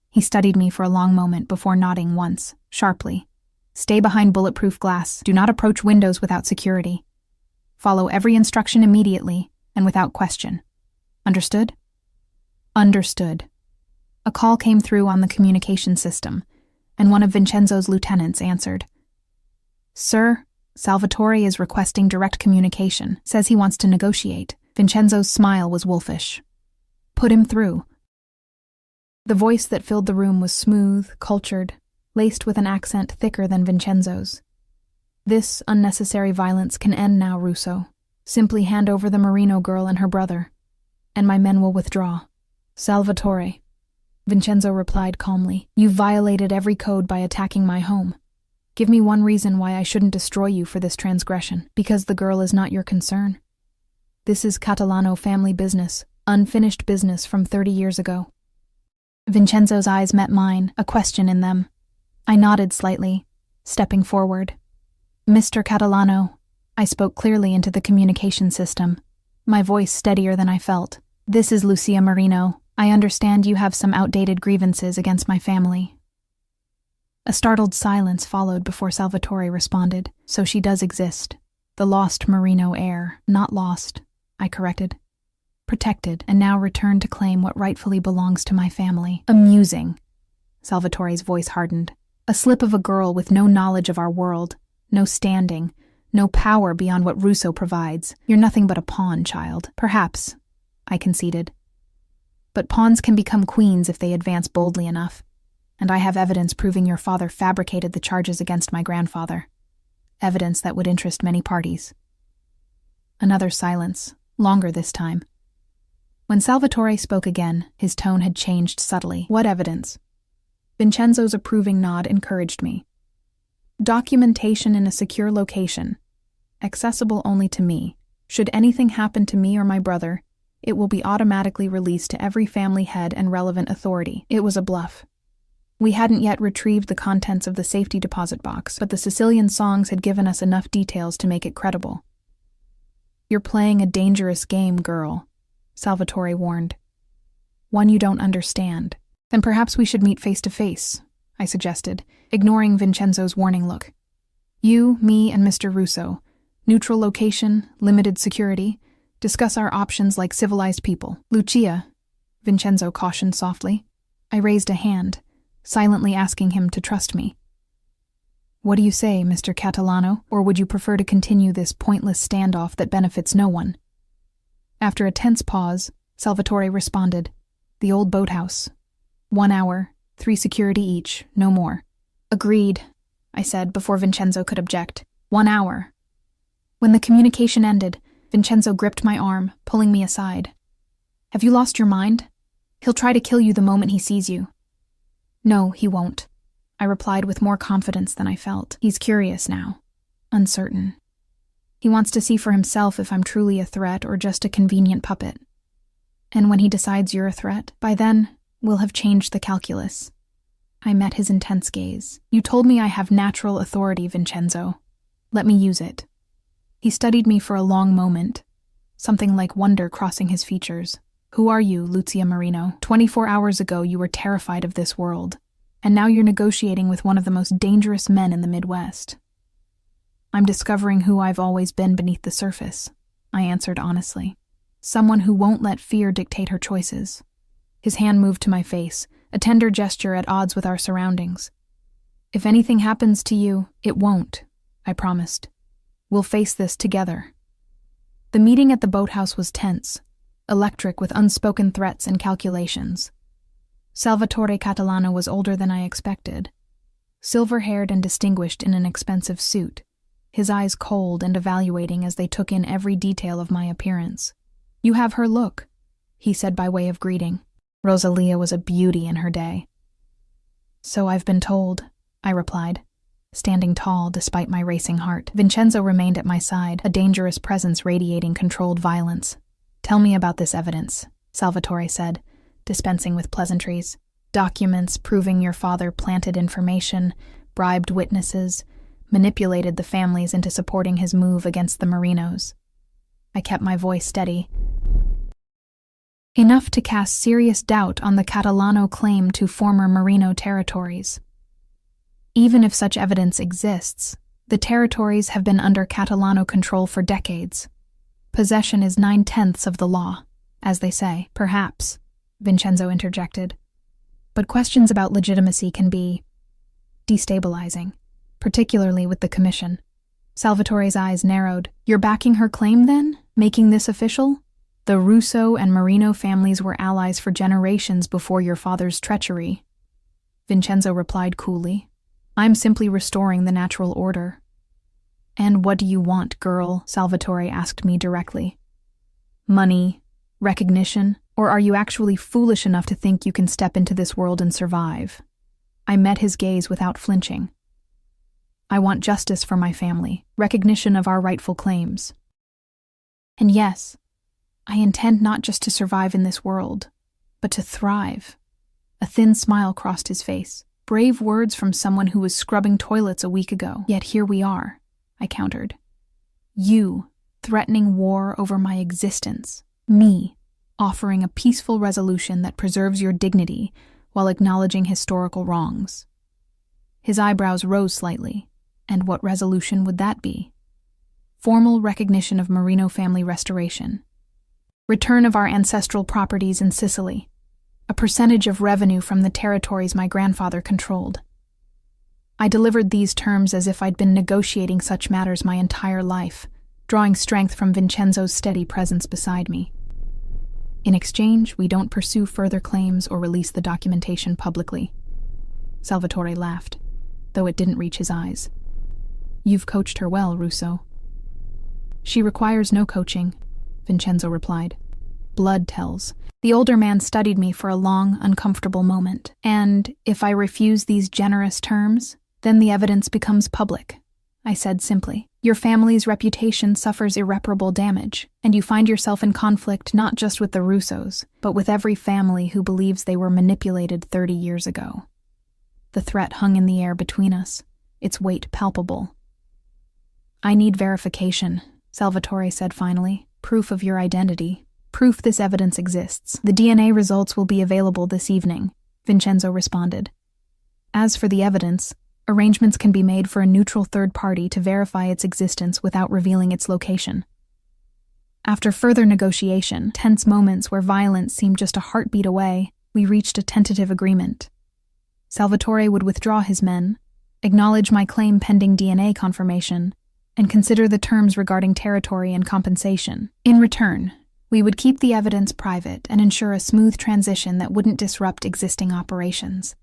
He studied me for a long moment before nodding once, sharply. Stay behind bulletproof glass. Do not approach windows without security. Follow every instruction immediately and without question. Understood? Understood. A call came through on the communication system, and one of Vincenzo's lieutenants answered. Sir, Salvatore is requesting direct communication. Says he wants to negotiate. Vincenzo's smile was wolfish. Put him through. The voice that filled the room was smooth, cultured, laced with an accent thicker than Vincenzo's. This unnecessary violence can end now, Russo. Simply hand over the Merino girl and her brother, and my men will withdraw. Salvatore, Vincenzo replied calmly, you've violated every code by attacking my home. Give me one reason why I shouldn't destroy you for this transgression. Because the girl is not your concern. This is Catalano family business, unfinished business from 30 years ago. Vincenzo's eyes met mine, a question in them. I nodded slightly, stepping forward. Mr. Catalano, I spoke clearly into the communication system, my voice steadier than I felt. This is Lucia Merino. I understand you have some outdated grievances against my family. A startled silence followed before Salvatore responded. So she does exist. The lost Merino heir. Not lost, I corrected. Protected, and now returned to claim what rightfully belongs to my family. Amusing. Salvatore's voice hardened. A slip of a girl with no knowledge of our world, no standing, no power beyond what Russo provides. You're nothing but a pawn, child. Perhaps, I conceded. But pawns can become queens if they advance boldly enough, and I have evidence proving your father fabricated the charges against my grandfather. Evidence that would interest many parties. Another silence, longer this time. When Salvatore spoke again, his tone had changed subtly. What evidence? Vincenzo's approving nod encouraged me. Documentation in a secure location, accessible only to me. Should anything happen to me or my brother, it will be automatically released to every family head and relevant authority. It was a bluff. We hadn't yet retrieved the contents of the safety deposit box, but the Sicilian songs had given us enough details to make it credible. "You're playing a dangerous game, girl," Salvatore warned. "One you don't understand. Then perhaps we should meet face to face," I suggested, ignoring Vincenzo's warning look. "You, me, and Mr. Russo. Neutral location, limited security. Discuss our options like civilized people." "Lucia," Vincenzo cautioned softly. I raised a hand, silently asking him to trust me. "What do you say, Mr. Catalano, or would you prefer to continue this pointless standoff that benefits no one?" After a tense pause, Salvatore responded, "The old boathouse. 1 hour, 3 security each, no more." "Agreed," I said before Vincenzo could object. 1 hour. When the communication ended, Vincenzo gripped my arm, pulling me aside. "Have you lost your mind? He'll try to kill you the moment he sees you." "No, he won't," I replied with more confidence than I felt. "He's curious now, uncertain. He wants to see for himself if I'm truly a threat or just a convenient puppet. And when he decides you're a threat, by then, we'll have changed the calculus." I met his intense gaze. "You told me I have natural authority, Vincenzo. Let me use it." He studied me for a long moment, something like wonder crossing his features. "Who are you, Lucia Marino? 24 hours ago you were terrified of this world, and now you're negotiating with one of the most dangerous men in the Midwest." "I'm discovering who I've always been beneath the surface," I answered honestly. "Someone who won't let fear dictate her choices." His hand moved to my face, a tender gesture at odds with our surroundings. "If anything happens to you, it won't," I promised. "We'll face this together." The meeting at the boathouse was tense, electric with unspoken threats and calculations. Salvatore Catalano was older than I expected, silver-haired and distinguished in an expensive suit, his eyes cold and evaluating as they took in every detail of my appearance. "You have her look," he said by way of greeting. Rosalia was a beauty in her day. "So I've been told," I replied, standing tall despite my racing heart. Vincenzo remained at my side, a dangerous presence radiating controlled violence. "Tell me about this evidence," Salvatore said, dispensing with pleasantries. "Documents proving your father planted information, bribed witnesses, manipulated the families into supporting his move against the Marinos." I kept my voice steady. "Enough to cast serious doubt on the Catalano claim to former Marino territories. Even if such evidence exists, the territories have been under Catalano control for decades. Possession is 9/10 of the law, as they say." "Perhaps," Vincenzo interjected. "But questions about legitimacy can be destabilizing, particularly with the commission." Salvatore's eyes narrowed. "You're backing her claim, then? Making this official? The Russo and Marino families were allies for generations before your father's treachery." Vincenzo replied coolly. "I'm simply restoring the natural order." "And what do you want, girl?" Salvatore asked me directly. "Money? Recognition? Or are you actually foolish enough to think you can step into this world and survive?" I met his gaze without flinching. "I want justice for my family, recognition of our rightful claims. And yes, I intend not just to survive in this world, but to thrive." A thin smile crossed his face. Brave words from someone who was scrubbing toilets a week ago. "Yet here we are," I countered. "You, threatening war over my existence. Me, offering a peaceful resolution that preserves your dignity while acknowledging historical wrongs." His eyebrows rose slightly. "And what resolution would that be?" "Formal recognition of Marino family restoration. Return of our ancestral properties in Sicily. A percentage of revenue from the territories my grandfather controlled." I delivered these terms as if I'd been negotiating such matters my entire life, drawing strength from Vincenzo's steady presence beside me. "In exchange, we don't pursue further claims or release the documentation publicly." Salvatore laughed, though it didn't reach his eyes. "You've coached her well, Russo." "She requires no coaching," Vincenzo replied. "Blood tells." The older man studied me for a long, uncomfortable moment. "And if I refuse these generous terms, then the evidence becomes public," I said simply. "Your family's reputation suffers irreparable damage, and you find yourself in conflict not just with the Russos, but with every family who believes they were manipulated 30 years ago." The threat hung in the air between us, its weight palpable. "I need verification," Salvatore said finally. "Proof of your identity. Proof this evidence exists. The DNA results will be available this evening," Vincenzo responded. "As for the evidence, arrangements can be made for a neutral third party to verify its existence without revealing its location." After further negotiation, tense moments where violence seemed just a heartbeat away, we reached a tentative agreement. Salvatore would withdraw his men, acknowledge my claim pending DNA confirmation, and consider the terms regarding territory and compensation. In return, we would keep the evidence private and ensure a smooth transition that wouldn't disrupt existing operations.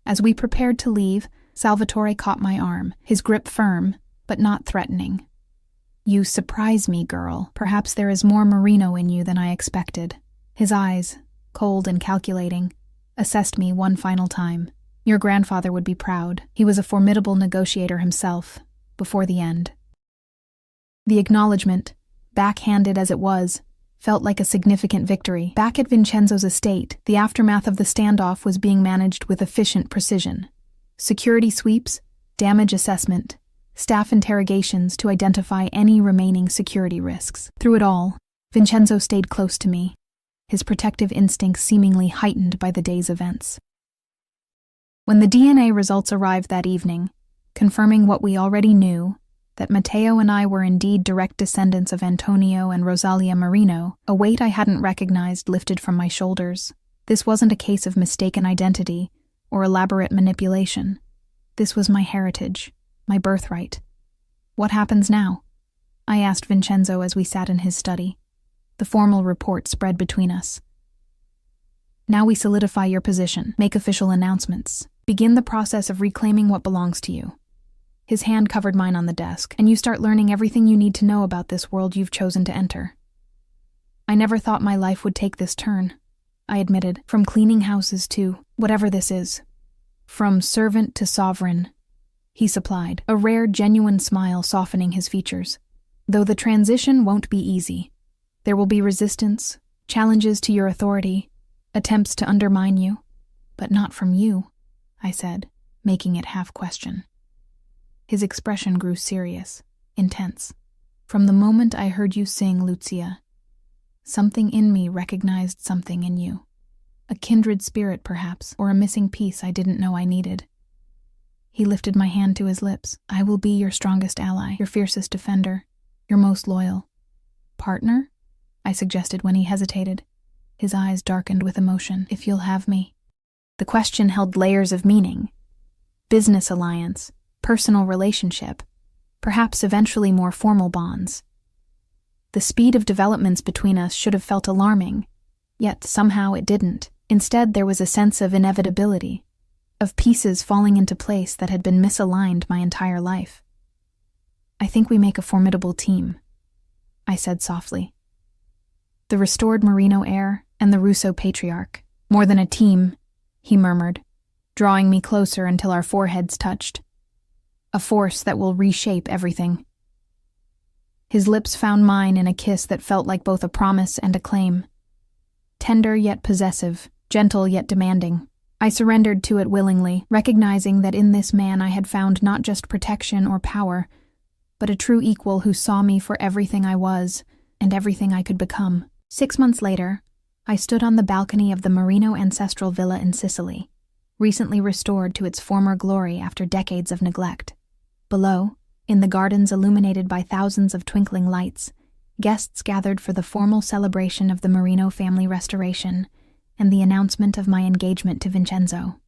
As we prepared to leave, Salvatore caught my arm, his grip firm, but not threatening. "You surprise me, girl. Perhaps there is more Marino in you than I expected." His eyes, cold and calculating, assessed me one final time. "Your grandfather would be proud. He was a formidable negotiator himself, before the end." The acknowledgement, backhanded as it was, felt like a significant victory. Back at Vincenzo's estate, the aftermath of the standoff was being managed with efficient precision. Security sweeps, damage assessment, staff interrogations to identify any remaining security risks. Through it all, Vincenzo stayed close to me, his protective instincts seemingly heightened by the day's events. When the DNA results arrived that evening, confirming what we already knew, that Matteo and I were indeed direct descendants of Antonio and Rosalia Marino, a weight I hadn't recognized lifted from my shoulders. This wasn't a case of mistaken identity or elaborate manipulation. This was my heritage, my birthright. "What happens now?" I asked Vincenzo as we sat in his study. The formal report spread between us. "Now we solidify your position, make official announcements, begin the process of reclaiming what belongs to you." His hand covered mine on the desk, "And you start learning everything you need to know about this world you've chosen to enter." "I never thought my life would take this turn," I admitted, "from cleaning houses to whatever this is. From servant to sovereign," he supplied, a rare, genuine smile softening his features. "Though the transition won't be easy. There will be resistance, challenges to your authority, attempts to undermine you. But not from you," I said, making it half-question. His expression grew serious, intense. "From the moment I heard you sing, Lucia, something in me recognized something in you. A kindred spirit, perhaps, or a missing piece I didn't know I needed." He lifted my hand to his lips. "I will be your strongest ally, your fiercest defender, your most loyal." "Partner?" I suggested when he hesitated. His eyes darkened with emotion. "If you'll have me." The question held layers of meaning. Business alliance, personal relationship, perhaps eventually more formal bonds. The speed of developments between us should have felt alarming, yet somehow it didn't. Instead, there was a sense of inevitability, of pieces falling into place that had been misaligned my entire life. "I think we make a formidable team," I said softly. "The restored Marino heir and the Russo patriarch. More than a team," he murmured, drawing me closer until our foreheads touched. "A force that will reshape everything." His lips found mine in a kiss that felt like both a promise and a claim. Tender yet possessive, gentle yet demanding. I surrendered to it willingly, recognizing that in this man I had found not just protection or power, but a true equal who saw me for everything I was and everything I could become. 6 months later, I stood on the balcony of the Marino ancestral villa in Sicily, recently restored to its former glory after decades of neglect. Below, in the gardens illuminated by thousands of twinkling lights, guests gathered for the formal celebration of the Marino family restoration and the announcement of my engagement to Vincenzo.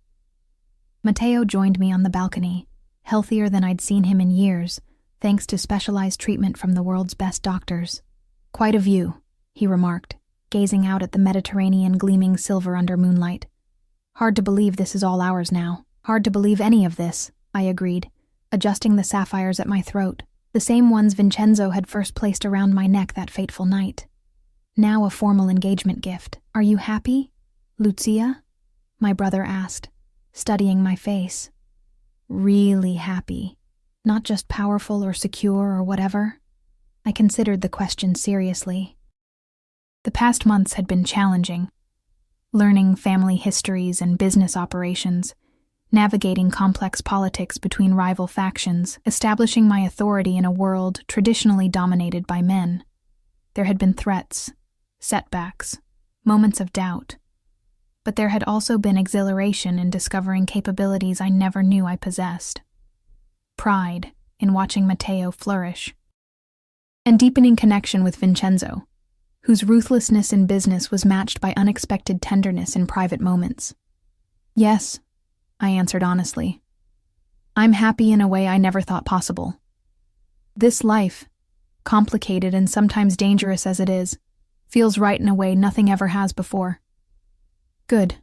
Matteo joined me on the balcony, healthier than I'd seen him in years, thanks to specialized treatment from the world's best doctors. "Quite a view," he remarked, gazing out at the Mediterranean gleaming silver under moonlight. "Hard to believe this is all ours now." "Hard to believe any of this," I agreed, adjusting the sapphires at my throat, the same ones Vincenzo had first placed around my neck that fateful night. Now a formal engagement gift. "Are you happy, Lucia?" my brother asked, studying my face. "Really happy. Not just powerful or secure or whatever." I considered the question seriously. The past months had been challenging. Learning family histories and business operations, navigating complex politics between rival factions, establishing my authority in a world traditionally dominated by men. There had been threats, setbacks, moments of doubt, but there had also been exhilaration in discovering capabilities I never knew I possessed. Pride in watching Matteo flourish, and deepening connection with Vincenzo, whose ruthlessness in business was matched by unexpected tenderness in private moments. Yes, I answered honestly. I'm happy in a way I never thought possible. This life, complicated and sometimes dangerous as it is, feels right in a way nothing ever has before. Good.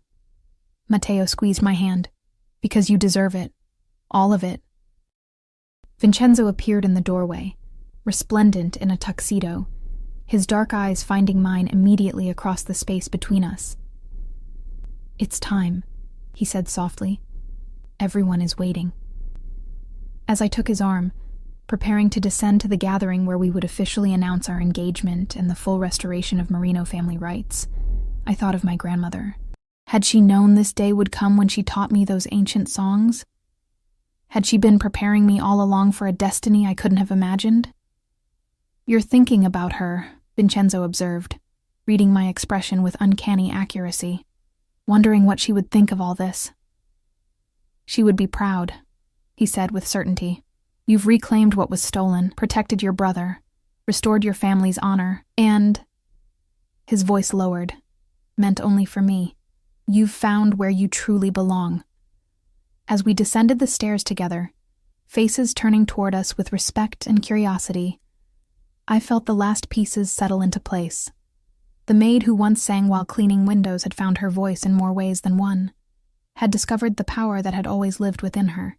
Matteo squeezed my hand. Because you deserve it. All of it. Vincenzo appeared in the doorway, resplendent in a tuxedo, his dark eyes finding mine immediately across the space between us. It's time, he said softly. Everyone is waiting. As I took his arm, preparing to descend to the gathering where we would officially announce our engagement and the full restoration of Marino family rights, I thought of my grandmother. Had she known this day would come when she taught me those ancient songs? Had she been preparing me all along for a destiny I couldn't have imagined? You're thinking about her, Vincenzo observed, reading my expression with uncanny accuracy, wondering what she would think of all this. She would be proud, he said with certainty. You've reclaimed what was stolen, protected your brother, restored your family's honor, and... His voice lowered, meant only for me. You've found where you truly belong. As we descended the stairs together, faces turning toward us with respect and curiosity, I felt the last pieces settle into place. The maid who once sang while cleaning windows had found her voice in more ways than one, had discovered the power that had always lived within her,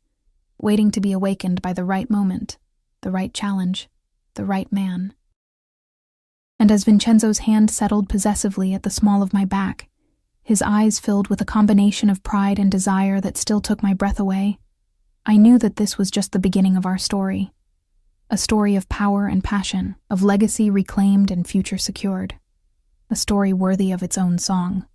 waiting to be awakened by the right moment, the right challenge, the right man. And as Vincenzo's hand settled possessively at the small of my back, his eyes filled with a combination of pride and desire that still took my breath away, I knew that this was just the beginning of our story. A story of power and passion, of legacy reclaimed and future secured. A story worthy of its own song.